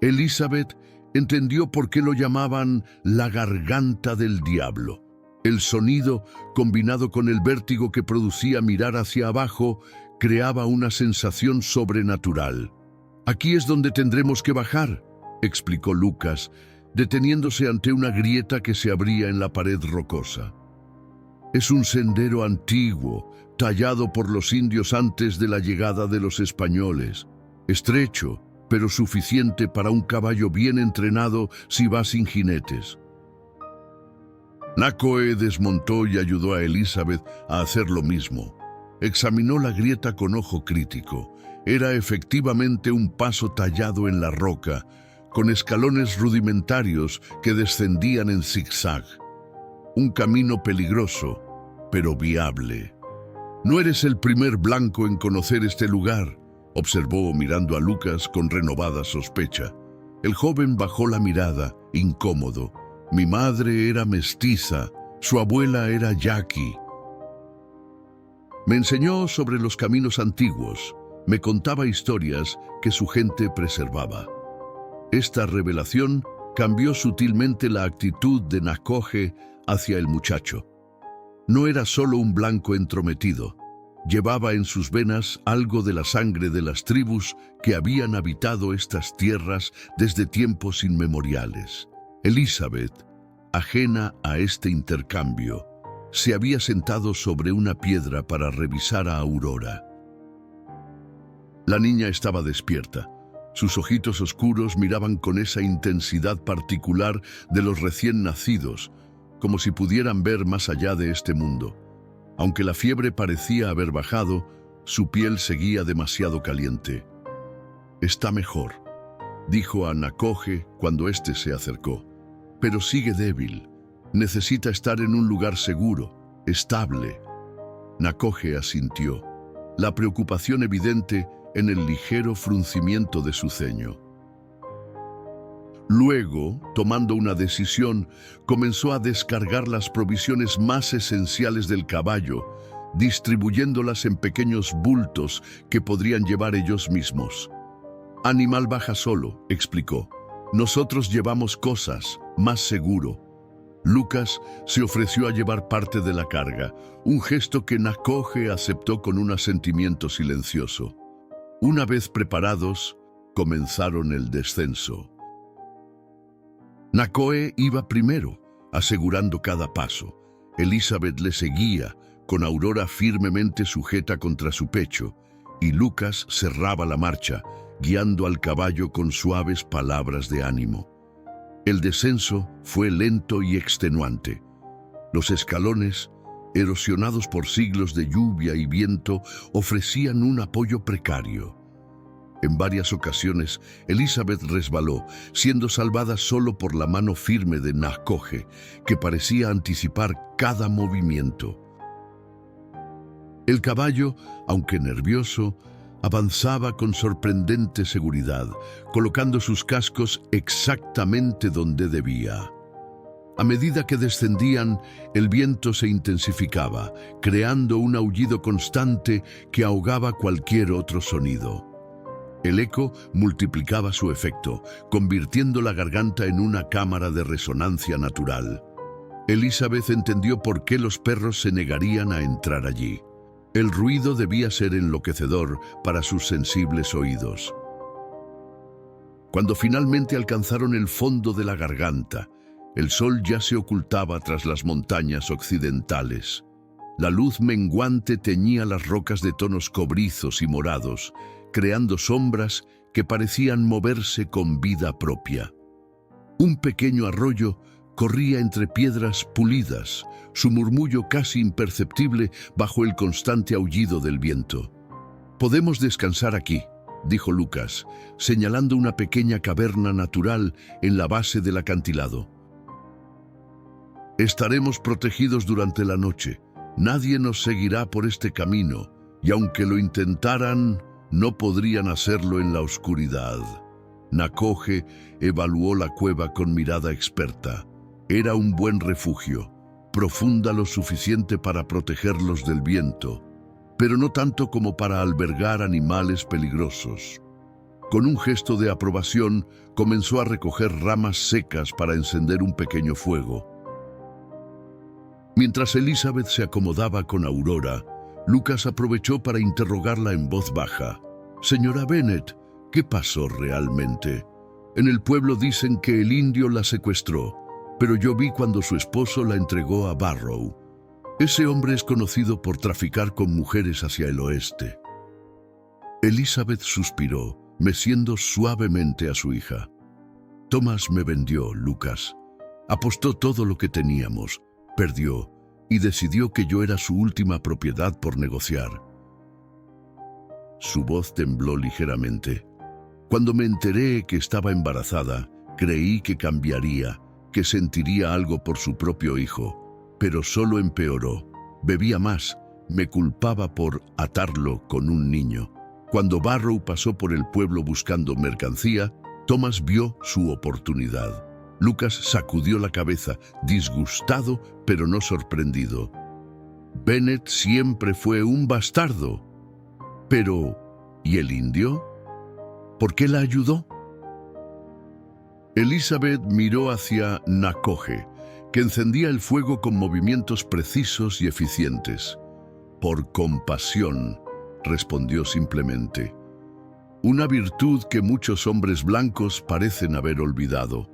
Elizabeth entendió por qué lo llamaban la garganta del diablo. El sonido, combinado con el vértigo que producía mirar hacia abajo, creaba una sensación sobrenatural. «Aquí es donde tendremos que bajar», explicó Lucas, deteniéndose ante una grieta que se abría en la pared rocosa. «Es un sendero antiguo, tallado por los indios antes de la llegada de los españoles. Estrecho, pero suficiente para un caballo bien entrenado si va sin jinetes». Nakoe desmontó y ayudó a Elizabeth a hacer lo mismo. Examinó la grieta con ojo crítico. Era efectivamente un paso tallado en la roca, con escalones rudimentarios que descendían en zigzag. Un camino peligroso, pero viable. «No eres el primer blanco en conocer este lugar», observó mirando a Lucas con renovada sospecha. El joven bajó la mirada, incómodo. «Mi madre era mestiza, su abuela era yaqui. Me enseñó sobre los caminos antiguos, me contaba historias que su gente preservaba». Esta revelación cambió sutilmente la actitud de Nakoje hacia el muchacho. No era solo un blanco entrometido. Llevaba en sus venas algo de la sangre de las tribus que habían habitado estas tierras desde tiempos inmemoriales. Elizabeth, ajena a este intercambio, se había sentado sobre una piedra para revisar a Aurora. La niña estaba despierta. Sus ojitos oscuros miraban con esa intensidad particular de los recién nacidos, como si pudieran ver más allá de este mundo. Aunque la fiebre parecía haber bajado, su piel seguía demasiado caliente. «Está mejor», dijo a Nakoje cuando éste se acercó. «Pero sigue débil. Necesita estar en un lugar seguro, estable». Nakoje asintió, la preocupación evidente en el ligero fruncimiento de su ceño. Luego, tomando una decisión, comenzó a descargar las provisiones más esenciales del caballo, distribuyéndolas en pequeños bultos que podrían llevar ellos mismos. «Animal baja solo», explicó. «Nosotros llevamos cosas, más seguro». Lucas se ofreció a llevar parte de la carga, un gesto que Nakoje aceptó con un asentimiento silencioso. Una vez preparados, comenzaron el descenso. Nakoe iba primero, asegurando cada paso. Elizabeth le seguía, con Aurora firmemente sujeta contra su pecho, y Lucas cerraba la marcha, guiando al caballo con suaves palabras de ánimo. El descenso fue lento y extenuante. Los escalones, erosionados por siglos de lluvia y viento, ofrecían un apoyo precario. En varias ocasiones, Elizabeth resbaló, siendo salvada solo por la mano firme de Nakoje, que parecía anticipar cada movimiento. El caballo, aunque nervioso, avanzaba con sorprendente seguridad, colocando sus cascos exactamente donde debía. A medida que descendían, el viento se intensificaba, creando un aullido constante que ahogaba cualquier otro sonido. El eco multiplicaba su efecto, convirtiendo la garganta en una cámara de resonancia natural. Elizabeth entendió por qué los perros se negarían a entrar allí. El ruido debía ser enloquecedor para sus sensibles oídos. Cuando finalmente alcanzaron el fondo de la garganta, el sol ya se ocultaba tras las montañas occidentales. La luz menguante teñía las rocas de tonos cobrizos y morados, creando sombras que parecían moverse con vida propia. Un pequeño arroyo corría entre piedras pulidas, su murmullo casi imperceptible bajo el constante aullido del viento. «Podemos descansar aquí», dijo Lucas, señalando una pequeña caverna natural en la base del acantilado. «Estaremos protegidos durante la noche. Nadie nos seguirá por este camino, y aunque lo intentaran, no podrían hacerlo en la oscuridad». Nakoje evaluó la cueva con mirada experta. Era un buen refugio, profunda lo suficiente para protegerlos del viento, pero no tanto como para albergar animales peligrosos. Con un gesto de aprobación, comenzó a recoger ramas secas para encender un pequeño fuego. Mientras Elizabeth se acomodaba con Aurora, Lucas aprovechó para interrogarla en voz baja. «Señora Bennet, ¿qué pasó realmente? En el pueblo dicen que el indio la secuestró, pero yo vi cuando su esposo la entregó a Barrow. Ese hombre es conocido por traficar con mujeres hacia el oeste». Elizabeth suspiró, meciendo suavemente a su hija. «Thomas me vendió, Lucas. Apostó todo lo que teníamos, perdió y decidió que yo era su última propiedad por negociar». Su voz tembló ligeramente. «Cuando me enteré que estaba embarazada, creí que cambiaría, que sentiría algo por su propio hijo, pero solo empeoró. Bebía más, me culpaba por atarlo con un niño. Cuando Barrow pasó por el pueblo buscando mercancía, Thomas vio su oportunidad». Lucas sacudió la cabeza, disgustado pero no sorprendido. «Bennet siempre fue un bastardo. Pero, ¿y el indio? ¿Por qué la ayudó?». Elizabeth miró hacia Nakoje, que encendía el fuego con movimientos precisos y eficientes. «Por compasión», respondió simplemente. «Una virtud que muchos hombres blancos parecen haber olvidado».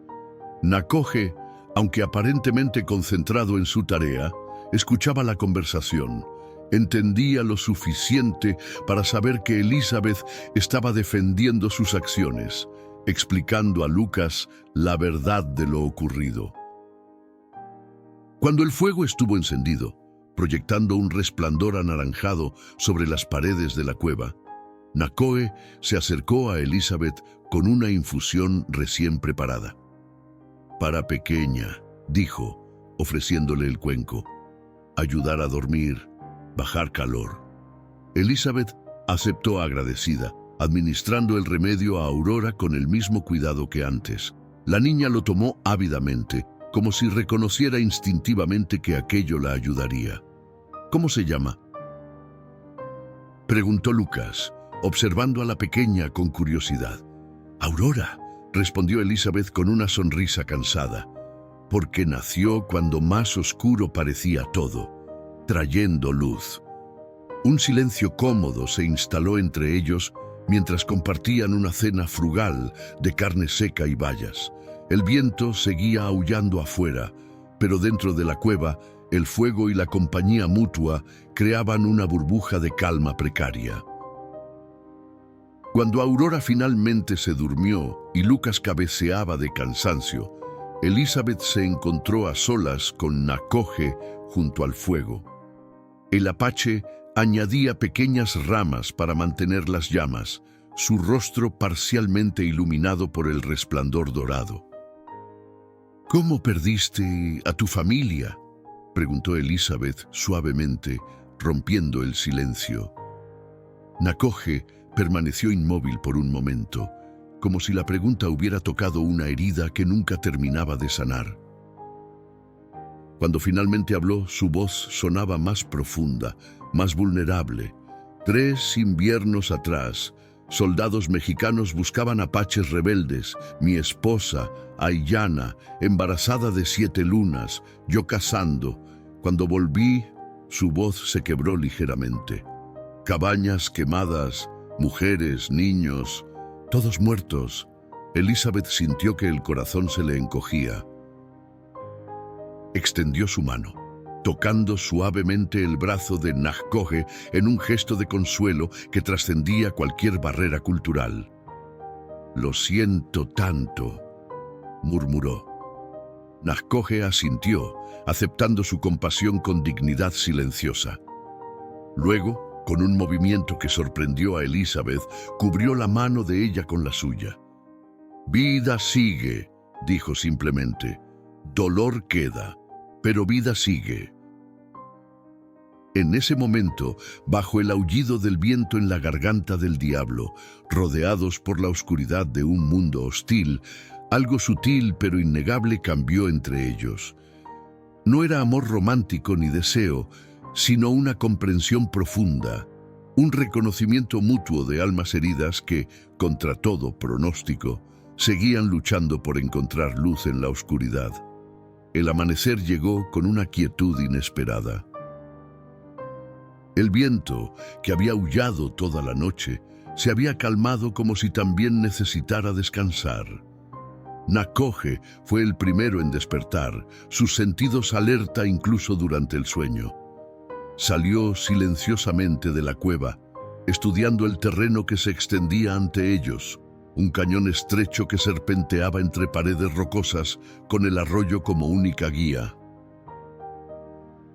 Nakoje, aunque aparentemente concentrado en su tarea, escuchaba la conversación. Entendía lo suficiente para saber que Elizabeth estaba defendiendo sus acciones, explicando a Lucas la verdad de lo ocurrido. Cuando el fuego estuvo encendido, proyectando un resplandor anaranjado sobre las paredes de la cueva, Nakoje se acercó a Elizabeth con una infusión recién preparada. «Para pequeña», dijo, ofreciéndole el cuenco. «Ayudar a dormir, bajar calor». Elizabeth aceptó agradecida, administrando el remedio a Aurora con el mismo cuidado que antes. La niña lo tomó ávidamente, como si reconociera instintivamente que aquello la ayudaría. «¿Cómo se llama?», preguntó Lucas, observando a la pequeña con curiosidad. «Aurora», respondió Elizabeth con una sonrisa cansada, «porque nació cuando más oscuro parecía todo, trayendo luz». Un silencio cómodo se instaló entre ellos mientras compartían una cena frugal de carne seca y bayas. El viento seguía aullando afuera, pero dentro de la cueva, el fuego y la compañía mutua creaban una burbuja de calma precaria. Cuando Aurora finalmente se durmió y Lucas cabeceaba de cansancio, Elizabeth se encontró a solas con Nakoje junto al fuego. El apache añadía pequeñas ramas para mantener las llamas, su rostro parcialmente iluminado por el resplandor dorado. «¿Cómo perdiste a tu familia?», preguntó Elizabeth suavemente, rompiendo el silencio. Nakoje permaneció inmóvil por un momento, como si la pregunta hubiera tocado una herida que nunca terminaba de sanar. Cuando finalmente habló, su voz sonaba más profunda, más vulnerable. 3 inviernos atrás, Soldados mexicanos buscaban apaches rebeldes, mi esposa, Ayllana, embarazada de 7 lunas, yo cazando. Cuando volví, su voz se quebró ligeramente. Cabañas quemadas, mujeres, niños, todos muertos. Elizabeth sintió que el corazón se le encogía. Extendió su mano, tocando suavemente el brazo de Nakhoje en un gesto de consuelo que trascendía cualquier barrera cultural. «Lo siento tanto», murmuró. Nakhoje asintió, aceptando su compasión con dignidad silenciosa. Luego, con un movimiento que sorprendió a Elizabeth, cubrió la mano de ella con la suya. «Vida sigue», dijo simplemente. «Dolor queda, pero vida sigue». En ese momento, bajo el aullido del viento en la garganta del diablo, rodeados por la oscuridad de un mundo hostil, algo sutil pero innegable cambió entre ellos. No era amor romántico ni deseo, sino una comprensión profunda, un reconocimiento mutuo de almas heridas que, contra todo pronóstico, seguían luchando por encontrar luz en la oscuridad. El amanecer llegó con una quietud inesperada. El viento, que había aullado toda la noche, se había calmado como si también necesitara descansar. Nakhoje fue el primero en despertar, sus sentidos alerta incluso durante el sueño. Salió silenciosamente de la cueva, estudiando el terreno que se extendía ante ellos, un cañón estrecho que serpenteaba entre paredes rocosas con el arroyo como única guía.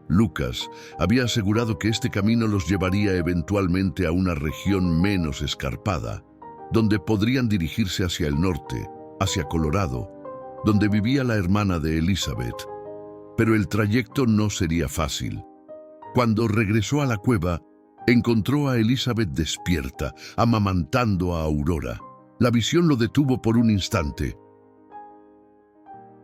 Lucas había asegurado que este camino los llevaría eventualmente a una región menos escarpada, donde podrían dirigirse hacia el norte, hacia Colorado, donde vivía la hermana de Elizabeth. Pero el trayecto no sería fácil. Cuando regresó a la cueva, encontró a Elizabeth despierta, amamantando a Aurora. La visión lo detuvo por un instante.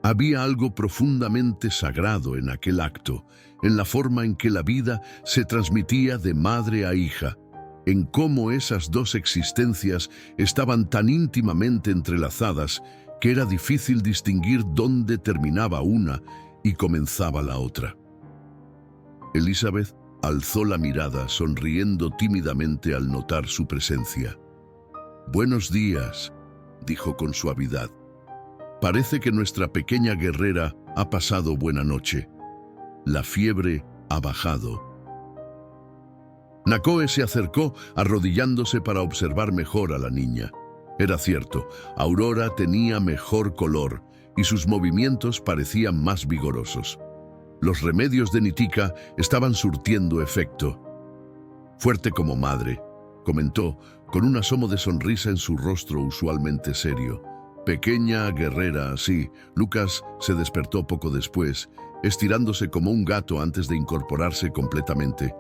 Había algo profundamente sagrado en aquel acto, en la forma en que la vida se transmitía de madre a hija, en cómo esas dos existencias estaban tan íntimamente entrelazadas que era difícil distinguir dónde terminaba una y comenzaba la otra. Elizabeth alzó la mirada, sonriendo tímidamente al notar su presencia. «Buenos días», dijo con suavidad. «Parece que nuestra pequeña guerrera ha pasado buena noche. La fiebre ha bajado». Nakhoje se acercó, arrodillándose para observar mejor a la niña. Era cierto, Aurora tenía mejor color y sus movimientos parecían más vigorosos. Los remedios de Nitika estaban surtiendo efecto. «Fuerte como madre», comentó, con un asomo de sonrisa en su rostro usualmente serio. «Pequeña guerrera, sí». Lucas se despertó poco después, estirándose como un gato antes de incorporarse completamente.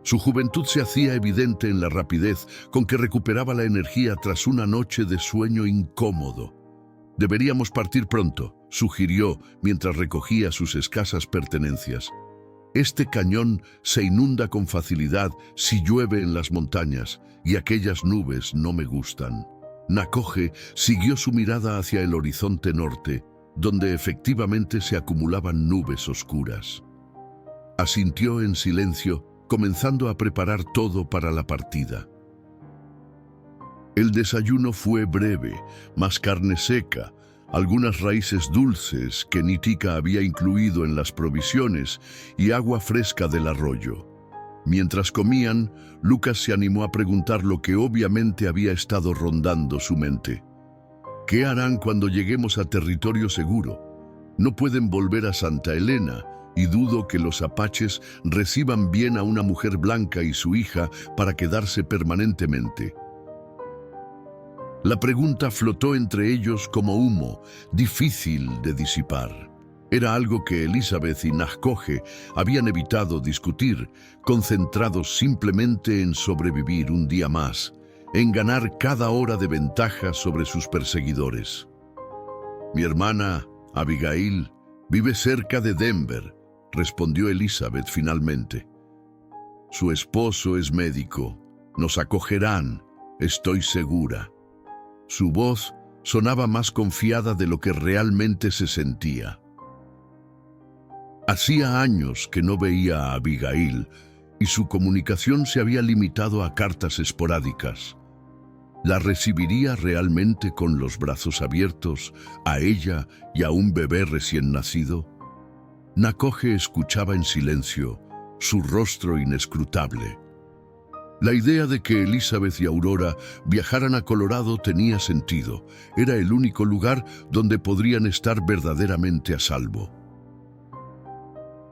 Su juventud se hacía evidente en la rapidez con que recuperaba la energía tras una noche de sueño incómodo. «Deberíamos partir pronto», sugirió mientras recogía sus escasas pertenencias. «Este cañón se inunda con facilidad si llueve en las montañas, y aquellas nubes no me gustan». Nakhoje siguió su mirada hacia el horizonte norte, donde efectivamente se acumulaban nubes oscuras. Asintió en silencio, comenzando a preparar todo para la partida. El desayuno fue breve, más carne seca, algunas raíces dulces que Nitika había incluido en las provisiones y agua fresca del arroyo. Mientras comían, Lucas se animó a preguntar lo que obviamente había estado rondando su mente. «¿Qué harán cuando lleguemos a territorio seguro? No pueden volver a Santa Elena, y dudo que los apaches reciban bien a una mujer blanca y su hija para quedarse permanentemente». La pregunta flotó entre ellos como humo, difícil de disipar. Era algo que Elizabeth y Nakhoje habían evitado discutir, concentrados simplemente en sobrevivir un día más, en ganar cada hora de ventaja sobre sus perseguidores. «Mi hermana, Abigail, vive cerca de Denver», respondió Elizabeth finalmente. «Su esposo es médico. Nos acogerán, estoy segura. Su voz sonaba más confiada de lo que realmente se sentía. Hacía años que no veía a Abigail y su comunicación se había limitado a cartas esporádicas. ¿La recibiría realmente con los brazos abiertos a ella y a un bebé recién nacido? Nakoje escuchaba en silencio, su rostro inescrutable. La idea de que Elizabeth y Aurora viajaran a Colorado tenía sentido. Era el único lugar donde podrían estar verdaderamente a salvo.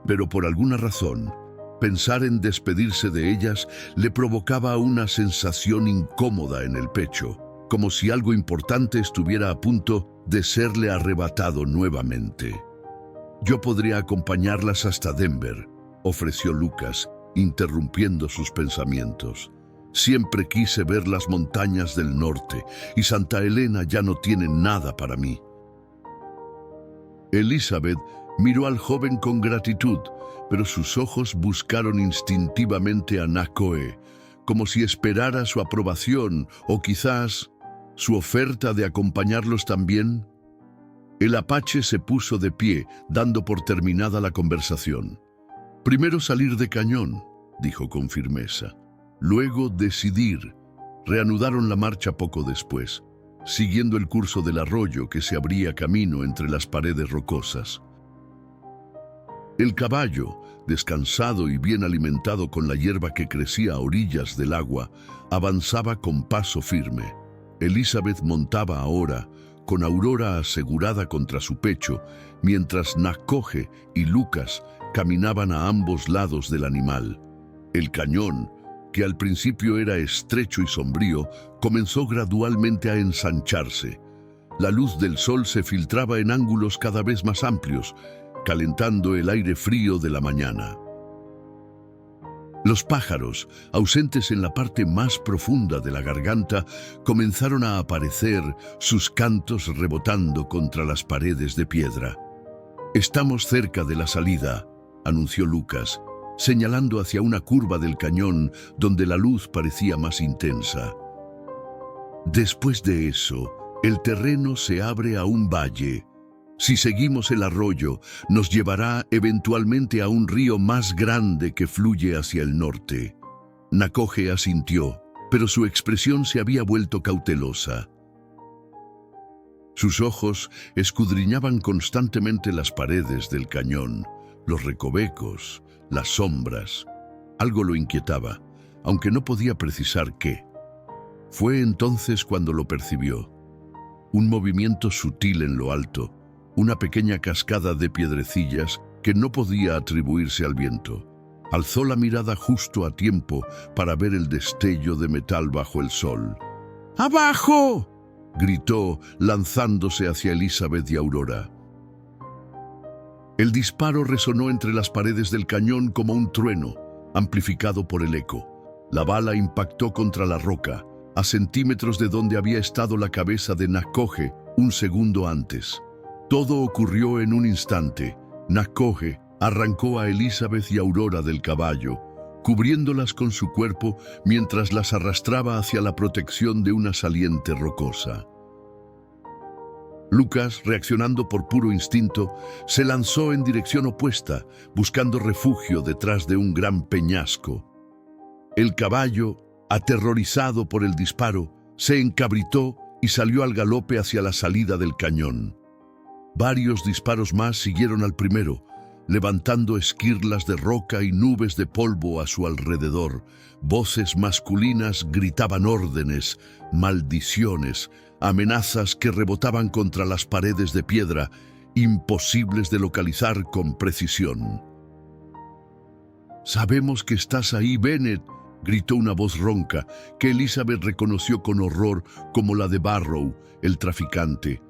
Pero por alguna razón, pensar en despedirse de ellas le provocaba una sensación incómoda en el pecho, como si algo importante estuviera a punto de serle arrebatado nuevamente. «Yo podría acompañarlas hasta Denver», ofreció Lucas, interrumpiendo sus pensamientos. «Siempre quise ver las montañas del norte y Santa Elena ya no tiene nada para mí». Elizabeth miró al joven con gratitud, pero sus ojos buscaron instintivamente a Nakohe, como si esperara su aprobación o quizás su oferta de acompañarlos también. El apache se puso de pie, dando por terminada la conversación. «Primero salir de cañón», dijo con firmeza. «Luego decidir». Reanudaron la marcha poco después, siguiendo el curso del arroyo que se abría camino entre las paredes rocosas. El caballo, descansado y bien alimentado con la hierba que crecía a orillas del agua, avanzaba con paso firme. Elizabeth montaba ahora, con Aurora asegurada contra su pecho, mientras Nakoje y Lucas caminaban a ambos lados del animal. El cañón, que al principio era estrecho y sombrío, comenzó gradualmente a ensancharse. La luz del sol se filtraba en ángulos cada vez más amplios, calentando el aire frío de la mañana. Los pájaros, ausentes en la parte más profunda de la garganta, comenzaron a aparecer, sus cantos rebotando contra las paredes de piedra. «Estamos cerca de la salida», anunció Lucas, señalando hacia una curva del cañón donde la luz parecía más intensa. Después de eso, el terreno se abre a un valle. Si seguimos el arroyo, nos llevará eventualmente a un río más grande que fluye hacia el norte. Nakoje asintió, pero su expresión se había vuelto cautelosa. Sus ojos escudriñaban constantemente las paredes del cañón, los recovecos, las sombras. Algo lo inquietaba, aunque no podía precisar qué. Fue entonces cuando lo percibió. Un movimiento sutil en lo alto, una pequeña cascada de piedrecillas que no podía atribuirse al viento. Alzó la mirada justo a tiempo para ver el destello de metal bajo el sol. «¡Abajo!», gritó, lanzándose hacia Elizabeth y Aurora. El disparo resonó entre las paredes del cañón como un trueno, amplificado por el eco. La bala impactó contra la roca, a centímetros de donde había estado la cabeza de Nakoje un segundo antes. Todo ocurrió en un instante. Nakoje arrancó a Elizabeth y Aurora del caballo, cubriéndolas con su cuerpo mientras las arrastraba hacia la protección de una saliente rocosa. Lucas, reaccionando por puro instinto, se lanzó en dirección opuesta, buscando refugio detrás de un gran peñasco. El caballo, aterrorizado por el disparo, se encabritó y salió al galope hacia la salida del cañón. Varios disparos más siguieron al primero, levantando esquirlas de roca y nubes de polvo a su alrededor. Voces masculinas gritaban órdenes, maldiciones, amenazas que rebotaban contra las paredes de piedra, imposibles de localizar con precisión. «Sabemos que estás ahí, Bennett», gritó una voz ronca que Elizabeth reconoció con horror como la de Barrow, el traficante.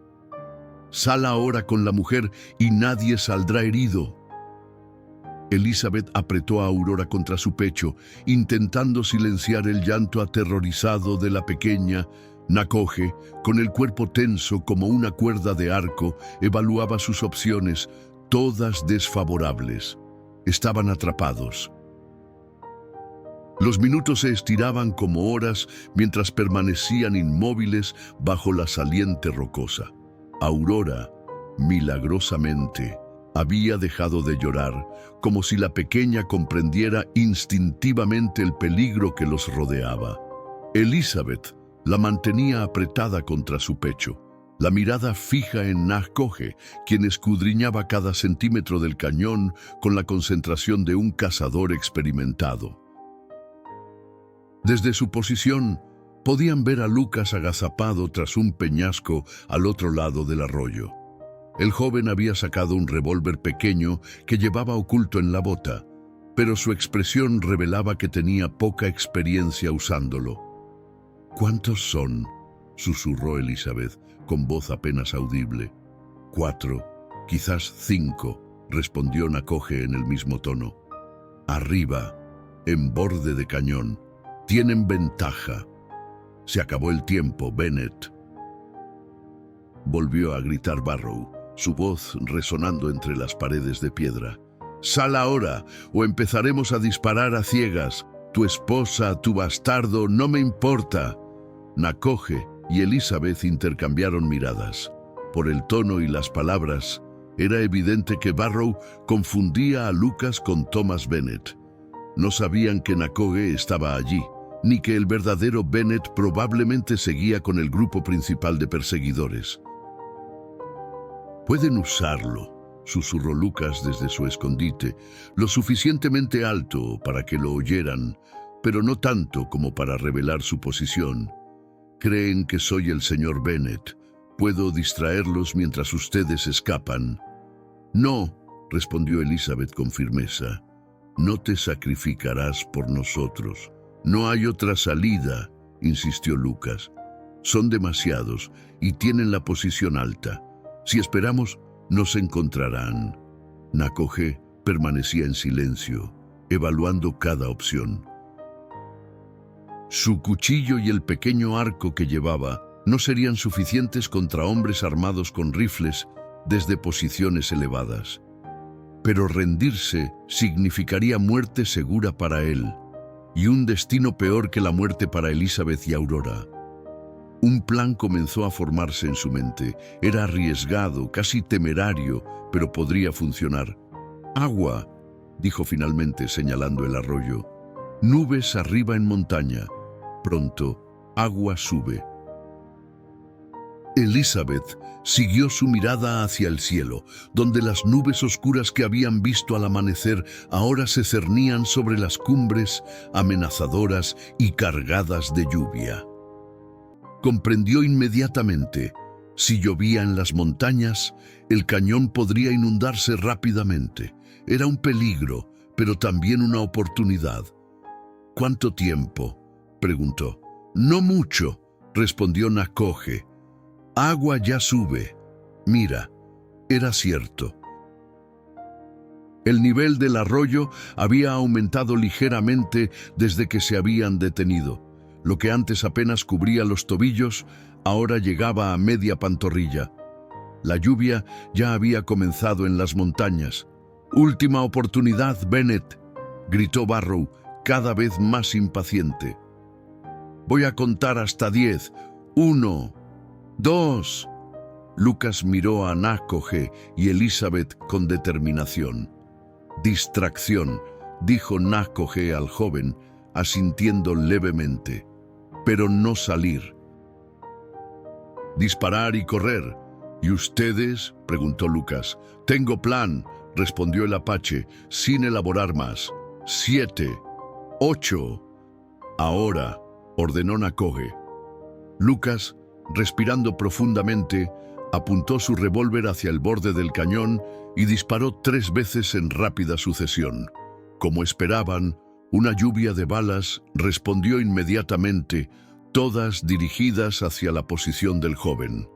«Sal ahora con la mujer y nadie saldrá herido». Elizabeth apretó a Aurora contra su pecho, intentando silenciar el llanto aterrorizado de la pequeña. Nakoje, con el cuerpo tenso como una cuerda de arco, evaluaba sus opciones, todas desfavorables. Estaban atrapados. Los minutos se estiraban como horas mientras permanecían inmóviles bajo la saliente rocosa. Aurora, milagrosamente, había dejado de llorar, como si la pequeña comprendiera instintivamente el peligro que los rodeaba. Elizabeth la mantenía apretada contra su pecho, la mirada fija en Nakhoje, quien escudriñaba cada centímetro del cañón con la concentración de un cazador experimentado. Desde su posición, podían ver a Lucas agazapado tras un peñasco al otro lado del arroyo. El joven había sacado un revólver pequeño que llevaba oculto en la bota, pero su expresión revelaba que tenía poca experiencia usándolo. «¿Cuántos son?», susurró Elizabeth, con voz apenas audible. «4, quizás 5», respondió Nakhoje en el mismo tono. «Arriba, en borde de cañón. Tienen ventaja. Se acabó el tiempo, Bennett», volvió a gritar Barrow, su voz resonando entre las paredes de piedra. «Sal ahora, o empezaremos a disparar a ciegas. Tu esposa, tu bastardo, no me importa». Nakhoje y Elizabeth intercambiaron miradas. Por el tono y las palabras, era evidente que Barrow confundía a Lucas con Thomas Bennett. No sabían que Nakhoje estaba allí, ni que el verdadero Bennett probablemente seguía con el grupo principal de perseguidores. «Pueden usarlo», susurró Lucas desde su escondite, lo suficientemente alto para que lo oyeran, pero no tanto como para revelar su posición. «Creen que soy el señor Bennett. Puedo distraerlos mientras ustedes escapan». «No», respondió Elizabeth con firmeza. «No te sacrificarás por nosotros. No hay otra salida», insistió Lucas. «Son demasiados y tienen la posición alta. Si esperamos, nos encontrarán». Nakhoje permanecía en silencio, evaluando cada opción. Su cuchillo y el pequeño arco que llevaba no serían suficientes contra hombres armados con rifles desde posiciones elevadas. Pero rendirse significaría muerte segura para él, y un destino peor que la muerte para Elizabeth y Aurora. Un plan comenzó a formarse en su mente. Era arriesgado, casi temerario, pero podría funcionar. «Agua», dijo finalmente señalando el arroyo. «Nubes arriba en montaña. Pronto, agua sube». Elizabeth siguió su mirada hacia el cielo, donde las nubes oscuras que habían visto al amanecer ahora se cernían sobre las cumbres, amenazadoras y cargadas de lluvia. Comprendió inmediatamente: si llovía en las montañas, el cañón podría inundarse rápidamente. Era un peligro, pero también una oportunidad. «¿Cuánto tiempo?», preguntó. «No mucho», respondió Nakhoje. «Agua ya sube». Mira, era cierto. El nivel del arroyo había aumentado ligeramente desde que se habían detenido. Lo que antes apenas cubría los tobillos, ahora llegaba a media pantorrilla. La lluvia ya había comenzado en las montañas. «Última oportunidad, Bennett», gritó Barrow, cada vez más impaciente. «Voy a contar hasta 10. 1, 2. Lucas miró a Nakhoje y Elizabeth con determinación. «Distracción», dijo Nakhoje al joven, asintiendo levemente. «Pero no salir». «Disparar y correr». «¿Y ustedes?», preguntó Lucas. «Tengo plan», respondió el apache, sin elaborar más. 7, 8. «Ahora», ordenó Nakhoje. Lucas, respirando profundamente, apuntó su revólver hacia el borde del cañón y disparó 3 veces en rápida sucesión. Como esperaban, una lluvia de balas respondió inmediatamente, todas dirigidas hacia la posición del joven.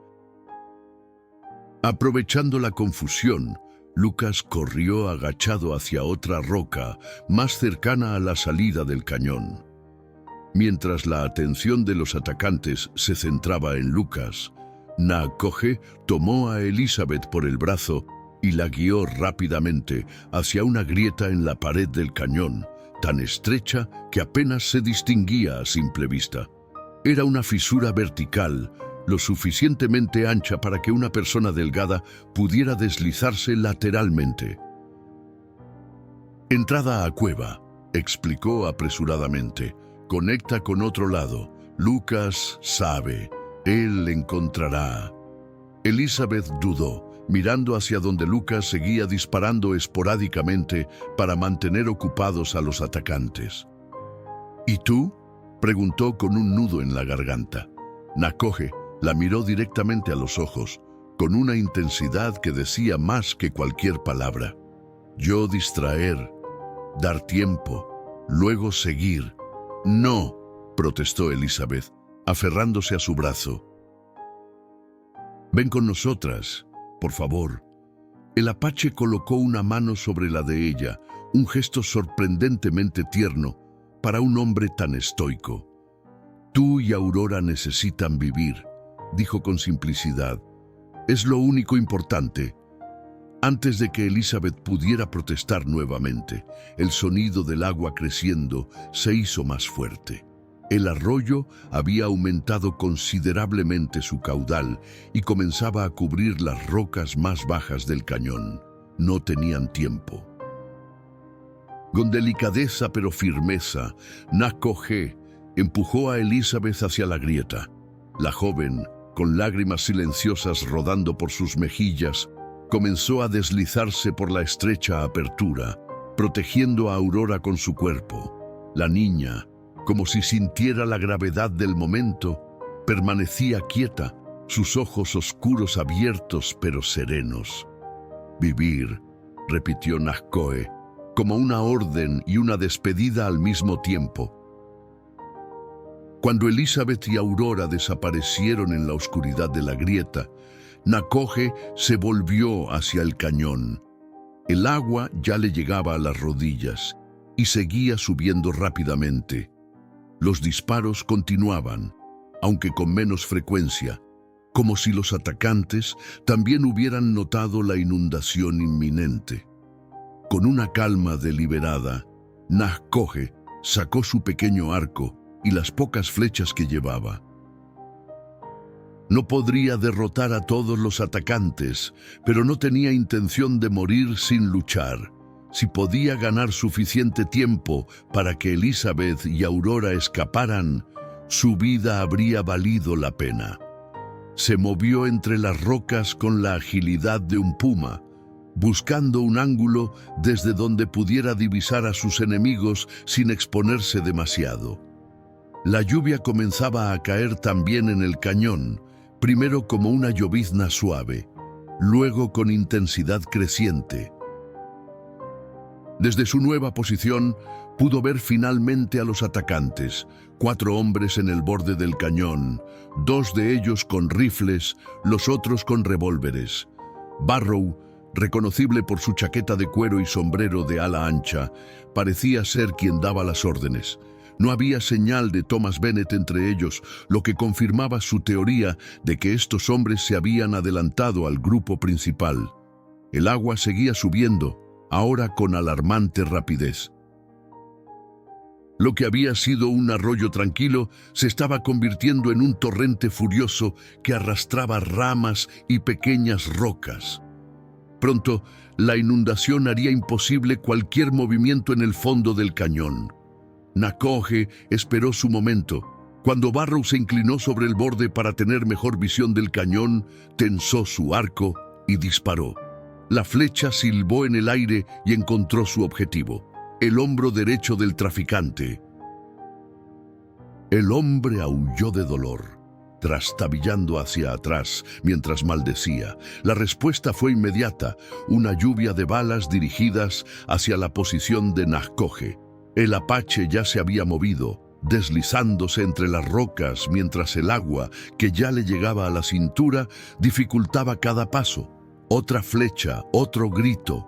Aprovechando la confusión, Lucas corrió agachado hacia otra roca, más cercana a la salida del cañón. Mientras la atención de los atacantes se centraba en Lucas, Nakhoje tomó a Elizabeth por el brazo y la guió rápidamente hacia una grieta en la pared del cañón, tan estrecha que apenas se distinguía a simple vista. Era una fisura vertical, lo suficientemente ancha para que una persona delgada pudiera deslizarse lateralmente. Entrada a cueva, explicó apresuradamente. Conecta con otro lado. Lucas sabe. Él encontrará. Elizabeth dudó, mirando hacia donde Lucas seguía disparando esporádicamente para mantener ocupados a los atacantes. ¿Y tú?, preguntó con un nudo en la garganta. Nakoje la miró directamente a los ojos, con una intensidad que decía más que cualquier palabra. Yo distraer, dar tiempo, luego seguir. No, protestó Elizabeth, aferrándose a su brazo. Ven con nosotras, por favor. El apache colocó una mano sobre la de ella, un gesto sorprendentemente tierno para un hombre tan estoico. Tú y Aurora necesitan vivir, dijo con simplicidad. Es lo único importante. Antes de que Elizabeth pudiera protestar nuevamente, el sonido del agua creciendo se hizo más fuerte. El arroyo había aumentado considerablemente su caudal y comenzaba a cubrir las rocas más bajas del cañón. No tenían tiempo. Con delicadeza pero firmeza, Nakoje empujó a Elizabeth hacia la grieta. La joven, con lágrimas silenciosas rodando por sus mejillas, comenzó a deslizarse por la estrecha apertura, protegiendo a Aurora con su cuerpo. La niña, como si sintiera la gravedad del momento, permanecía quieta, sus ojos oscuros abiertos pero serenos. Vivir, repitió Nakoje, como una orden y una despedida al mismo tiempo. Cuando Elizabeth y Aurora desaparecieron en la oscuridad de la grieta, Nakoje se volvió hacia el cañón. El agua ya le llegaba a las rodillas y seguía subiendo rápidamente. Los disparos continuaban, aunque con menos frecuencia, como si los atacantes también hubieran notado la inundación inminente. Con una calma deliberada, Nakoje sacó su pequeño arco y las pocas flechas que llevaba. No podría derrotar a todos los atacantes, pero no tenía intención de morir sin luchar. Si podía ganar suficiente tiempo para que Elizabeth y Aurora escaparan, su vida habría valido la pena. Se movió entre las rocas con la agilidad de un puma, buscando un ángulo desde donde pudiera divisar a sus enemigos sin exponerse demasiado. La lluvia comenzaba a caer también en el cañón, primero como una llovizna suave, luego con intensidad creciente. Desde su nueva posición, pudo ver finalmente a los atacantes, 4 hombres en el borde del cañón, 2 de ellos con rifles, los otros con revólveres. Barrow, reconocible por su chaqueta de cuero y sombrero de ala ancha, parecía ser quien daba las órdenes. No había señal de Thomas Bennett entre ellos, lo que confirmaba su teoría de que estos hombres se habían adelantado al grupo principal. El agua seguía subiendo, ahora con alarmante rapidez. Lo que había sido un arroyo tranquilo se estaba convirtiendo en un torrente furioso que arrastraba ramas y pequeñas rocas. Pronto, la inundación haría imposible cualquier movimiento en el fondo del cañón. Nakoje esperó su momento. Cuando Barrow se inclinó sobre el borde para tener mejor visión del cañón, tensó su arco y disparó. La flecha silbó en el aire y encontró su objetivo, el hombro derecho del traficante. El hombre aulló de dolor, trastabillando hacia atrás mientras maldecía. La respuesta fue inmediata, una lluvia de balas dirigidas hacia la posición de Nakoje. El apache ya se había movido, deslizándose entre las rocas mientras el agua, que ya le llegaba a la cintura, dificultaba cada paso. Otra flecha, otro grito.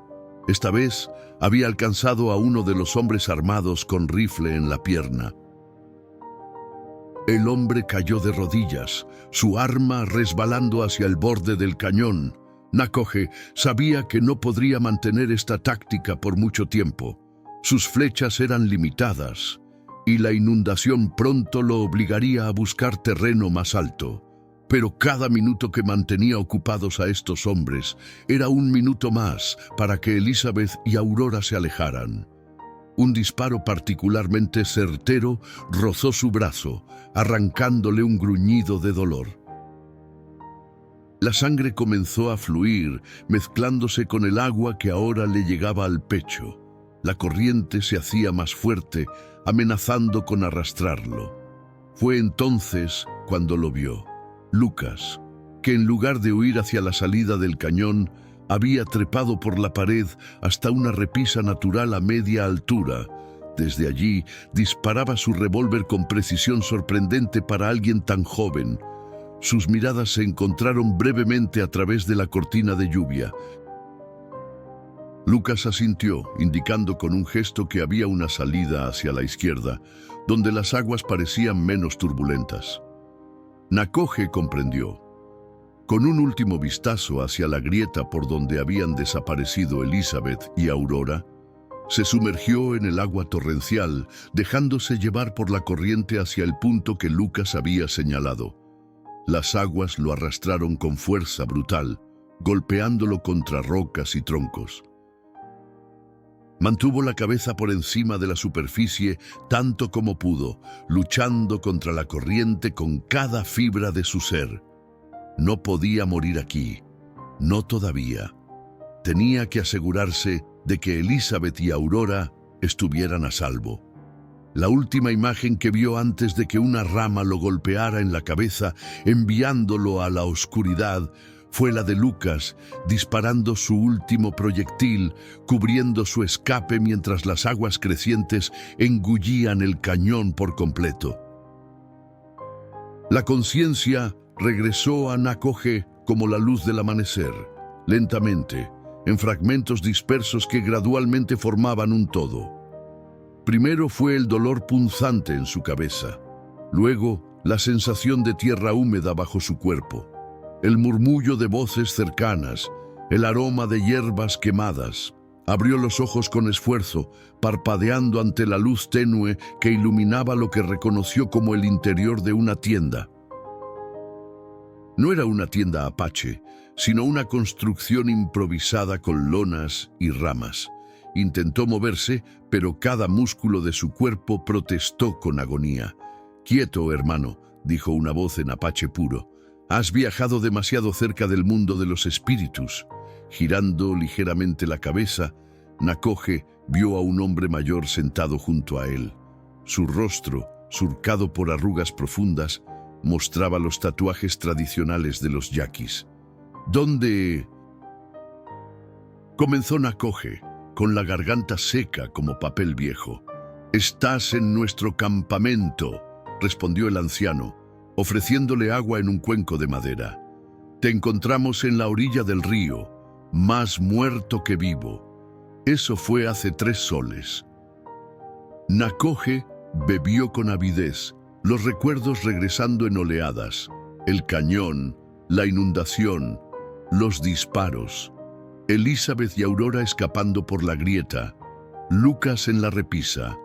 Esta vez había alcanzado a uno de los hombres armados con rifle en la pierna. El hombre cayó de rodillas, su arma resbalando hacia el borde del cañón. Nakoje sabía que no podría mantener esta táctica por mucho tiempo. Sus flechas eran limitadas, y la inundación pronto lo obligaría a buscar terreno más alto. Pero cada minuto que mantenía ocupados a estos hombres era un minuto más para que Elizabeth y Aurora se alejaran. Un disparo particularmente certero rozó su brazo, arrancándole un gruñido de dolor. La sangre comenzó a fluir, mezclándose con el agua que ahora le llegaba al pecho. La corriente se hacía más fuerte, amenazando con arrastrarlo. Fue entonces cuando lo vio. Lucas, que en lugar de huir hacia la salida del cañón, había trepado por la pared hasta una repisa natural a media altura. Desde allí disparaba su revólver con precisión sorprendente para alguien tan joven. Sus miradas se encontraron brevemente a través de la cortina de lluvia. Lucas asintió, indicando con un gesto que había una salida hacia la izquierda, donde las aguas parecían menos turbulentas. Nakoje comprendió. Con un último vistazo hacia la grieta por donde habían desaparecido Elizabeth y Aurora, se sumergió en el agua torrencial, dejándose llevar por la corriente hacia el punto que Lucas había señalado. Las aguas lo arrastraron con fuerza brutal, golpeándolo contra rocas y troncos. Mantuvo la cabeza por encima de la superficie tanto como pudo, luchando contra la corriente con cada fibra de su ser. No podía morir aquí, no todavía. Tenía que asegurarse de que Elizabeth y Aurora estuvieran a salvo. La última imagen que vio antes de que una rama lo golpeara en la cabeza, enviándolo a la oscuridad, fue la de Lucas, disparando su último proyectil, cubriendo su escape mientras las aguas crecientes engullían el cañón por completo. La conciencia regresó a Nakoje como la luz del amanecer, lentamente, en fragmentos dispersos que gradualmente formaban un todo. Primero fue el dolor punzante en su cabeza, luego la sensación de tierra húmeda bajo su cuerpo, el murmullo de voces cercanas, el aroma de hierbas quemadas. Abrió los ojos con esfuerzo, parpadeando ante la luz tenue que iluminaba lo que reconoció como el interior de una tienda. No era una tienda apache, sino una construcción improvisada con lonas y ramas. Intentó moverse, pero cada músculo de su cuerpo protestó con agonía. «Quieto, hermano», dijo una voz en apache puro. «Has viajado demasiado cerca del mundo de los espíritus». Girando ligeramente la cabeza, Nakoje vio a un hombre mayor sentado junto a él. Su rostro, surcado por arrugas profundas, mostraba los tatuajes tradicionales de los yaquis. «¿Dónde?» comenzó Nakoje, con la garganta seca como papel viejo. «Estás en nuestro campamento», respondió el anciano, ofreciéndole agua en un cuenco de madera. «Te encontramos en la orilla del río, más muerto que vivo. Eso fue hace 3 soles». Nakoje bebió con avidez, los recuerdos regresando en oleadas, el cañón, la inundación, los disparos, Elizabeth y Aurora escapando por la grieta, Lucas en la repisa.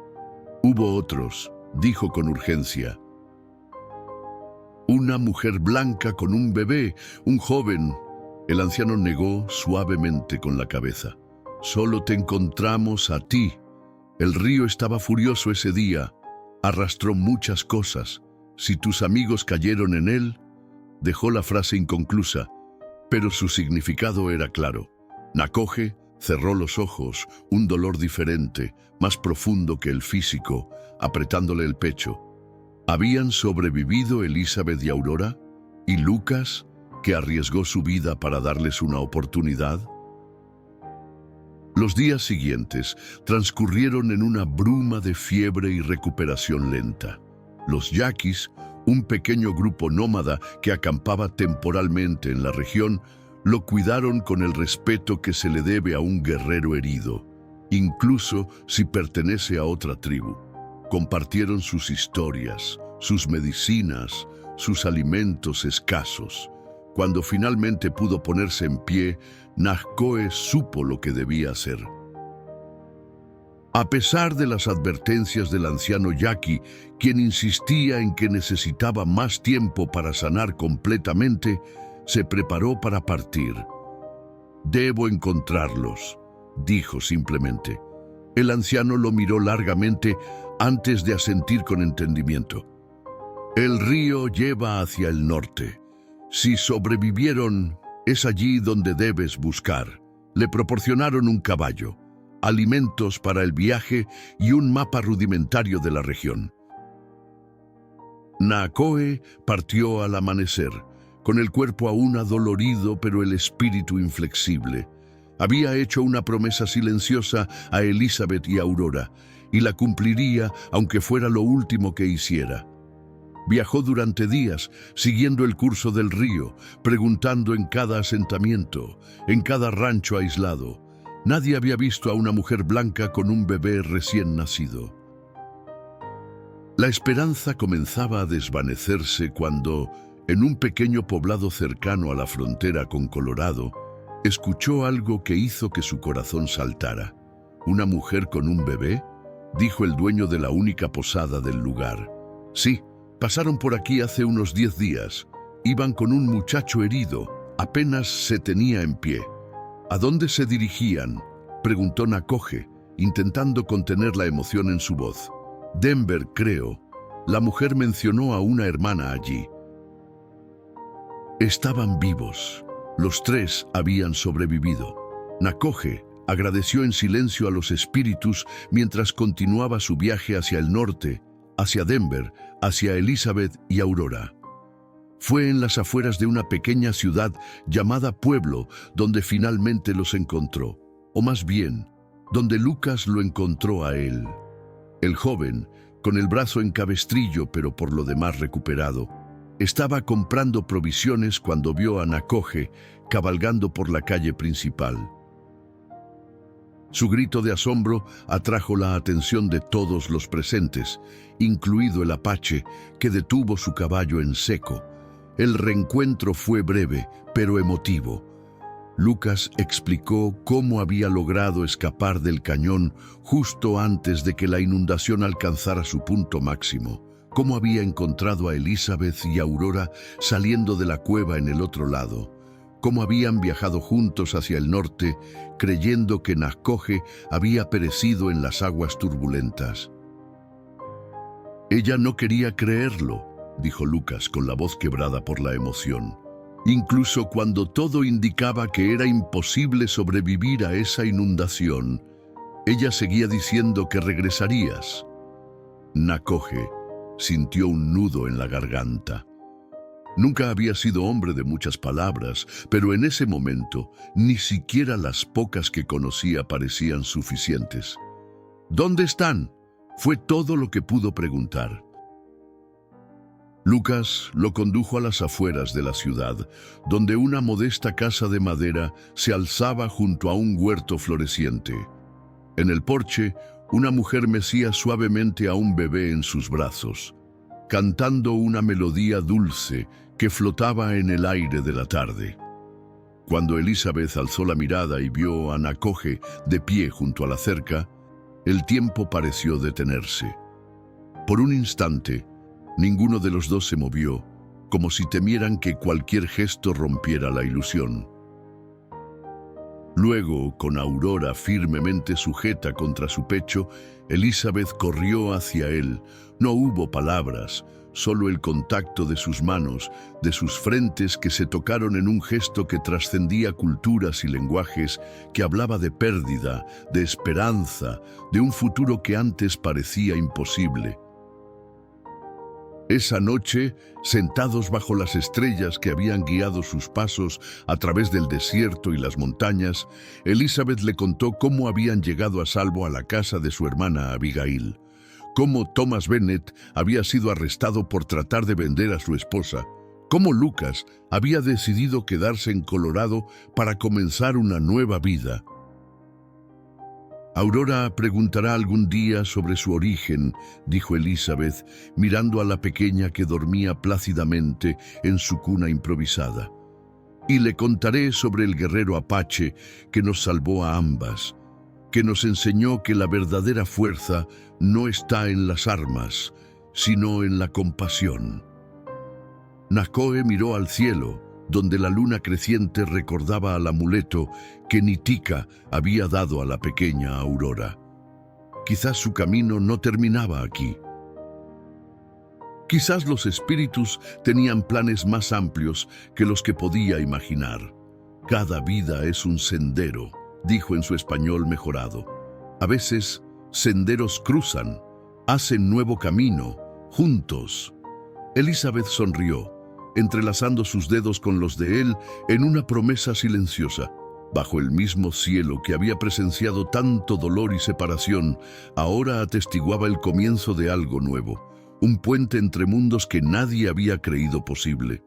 «Hubo otros», dijo con urgencia. «Una mujer blanca con un bebé, un joven». El anciano negó suavemente con la cabeza. «Solo te encontramos a ti. El río estaba furioso ese día. Arrastró muchas cosas. Si tus amigos cayeron en él». Dejó la frase inconclusa, pero su significado era claro. Nakoje cerró los ojos, un dolor diferente, más profundo que el físico, apretándole el pecho. ¿Habían sobrevivido Elizabeth y Aurora? ¿Y Lucas, que arriesgó su vida para darles una oportunidad? Los días siguientes transcurrieron en una bruma de fiebre y recuperación lenta. Los yaquis, un pequeño grupo nómada que acampaba temporalmente en la región, lo cuidaron con el respeto que se le debe a un guerrero herido, incluso si pertenece a otra tribu. Compartieron sus historias, sus medicinas, sus alimentos escasos. Cuando finalmente pudo ponerse en pie, Nakoje supo lo que debía hacer. A pesar de las advertencias del anciano Jackie, quien insistía en que necesitaba más tiempo para sanar completamente, se preparó para partir. «Debo encontrarlos», dijo simplemente. El anciano lo miró largamente antes de asentir con entendimiento. «El río lleva hacia el norte. Si sobrevivieron, es allí donde debes buscar». Le proporcionaron un caballo, alimentos para el viaje y un mapa rudimentario de la región. Nakohe partió al amanecer, con el cuerpo aún adolorido pero el espíritu inflexible. Había hecho una promesa silenciosa a Elizabeth y Aurora, y la cumpliría aunque fuera lo último que hiciera. Viajó durante días, siguiendo el curso del río, preguntando en cada asentamiento, en cada rancho aislado. Nadie había visto a una mujer blanca con un bebé recién nacido. La esperanza comenzaba a desvanecerse cuando, en un pequeño poblado cercano a la frontera con Colorado, escuchó algo que hizo que su corazón saltara. «¿Una mujer con un bebé?», dijo el dueño de la única posada del lugar. «Sí, pasaron por aquí hace unos 10 días. Iban con un muchacho herido, apenas se tenía en pie». «¿A dónde se dirigían?», preguntó Nakohe, intentando contener la emoción en su voz. «Denver, creo. La mujer mencionó a una hermana allí». Estaban vivos. Los 3 habían sobrevivido. Nakohe agradeció en silencio a los espíritus mientras continuaba su viaje hacia el norte, hacia Denver, hacia Elizabeth y Aurora. Fue en las afueras de una pequeña ciudad llamada Pueblo donde finalmente los encontró, o más bien, donde Lucas lo encontró a él. El joven, con el brazo en cabestrillo pero por lo demás recuperado, estaba comprando provisiones cuando vio a Nakohe cabalgando por la calle principal. Su grito de asombro atrajo la atención de todos los presentes, incluido el apache, que detuvo su caballo en seco. El reencuentro fue breve, pero emotivo. Lucas explicó cómo había logrado escapar del cañón justo antes de que la inundación alcanzara su punto máximo, cómo había encontrado a Elizabeth y Aurora saliendo de la cueva en el otro lado, cómo habían viajado juntos hacia el norte, creyendo que Nakohe había perecido en las aguas turbulentas. «Ella no quería creerlo», dijo Lucas con la voz quebrada por la emoción. «Incluso cuando todo indicaba que era imposible sobrevivir a esa inundación, ella seguía diciendo que regresarías». Nakohe sintió un nudo en la garganta. Nunca había sido hombre de muchas palabras, pero en ese momento ni siquiera las pocas que conocía parecían suficientes. «¿Dónde están?», fue todo lo que pudo preguntar. Lucas lo condujo a las afueras de la ciudad, donde una modesta casa de madera se alzaba junto a un huerto floreciente. En el porche, una mujer mecía suavemente a un bebé en sus brazos, cantando una melodía dulce que flotaba en el aire de la tarde. Cuando Elizabeth alzó la mirada y vio a Nakohe de pie junto a la cerca, el tiempo pareció detenerse. Por un instante, ninguno de los dos se movió, como si temieran que cualquier gesto rompiera la ilusión. Luego, con Aurora firmemente sujeta contra su pecho, Elizabeth corrió hacia él. No hubo palabras, solo el contacto de sus manos, de sus frentes que se tocaron en un gesto que trascendía culturas y lenguajes, que hablaba de pérdida, de esperanza, de un futuro que antes parecía imposible. Esa noche, sentados bajo las estrellas que habían guiado sus pasos a través del desierto y las montañas, Elizabeth le contó cómo habían llegado a salvo a la casa de su hermana Abigail, cómo Thomas Bennett había sido arrestado por tratar de vender a su esposa, cómo Lucas había decidido quedarse en Colorado para comenzar una nueva vida. «Aurora preguntará algún día sobre su origen», dijo Elizabeth, mirando a la pequeña que dormía plácidamente en su cuna improvisada. «Y le contaré sobre el guerrero apache que nos salvó a ambas. que nos enseñó que la verdadera fuerza no está en las armas, sino en la compasión. Nakoe miró al cielo, donde la luna creciente recordaba al amuleto que Nitika había dado a la pequeña Aurora. Quizás su camino no terminaba aquí. Quizás los espíritus tenían planes más amplios que los que podía imaginar. Cada vida es un sendero, dijo en su español mejorado. A veces, senderos cruzan, hacen nuevo camino, juntos. Elizabeth sonrió, entrelazando sus dedos con los de él en una promesa silenciosa. Bajo el mismo cielo que había presenciado tanto dolor y separación, ahora atestiguaba el comienzo de algo nuevo, un puente entre mundos que nadie había creído posible.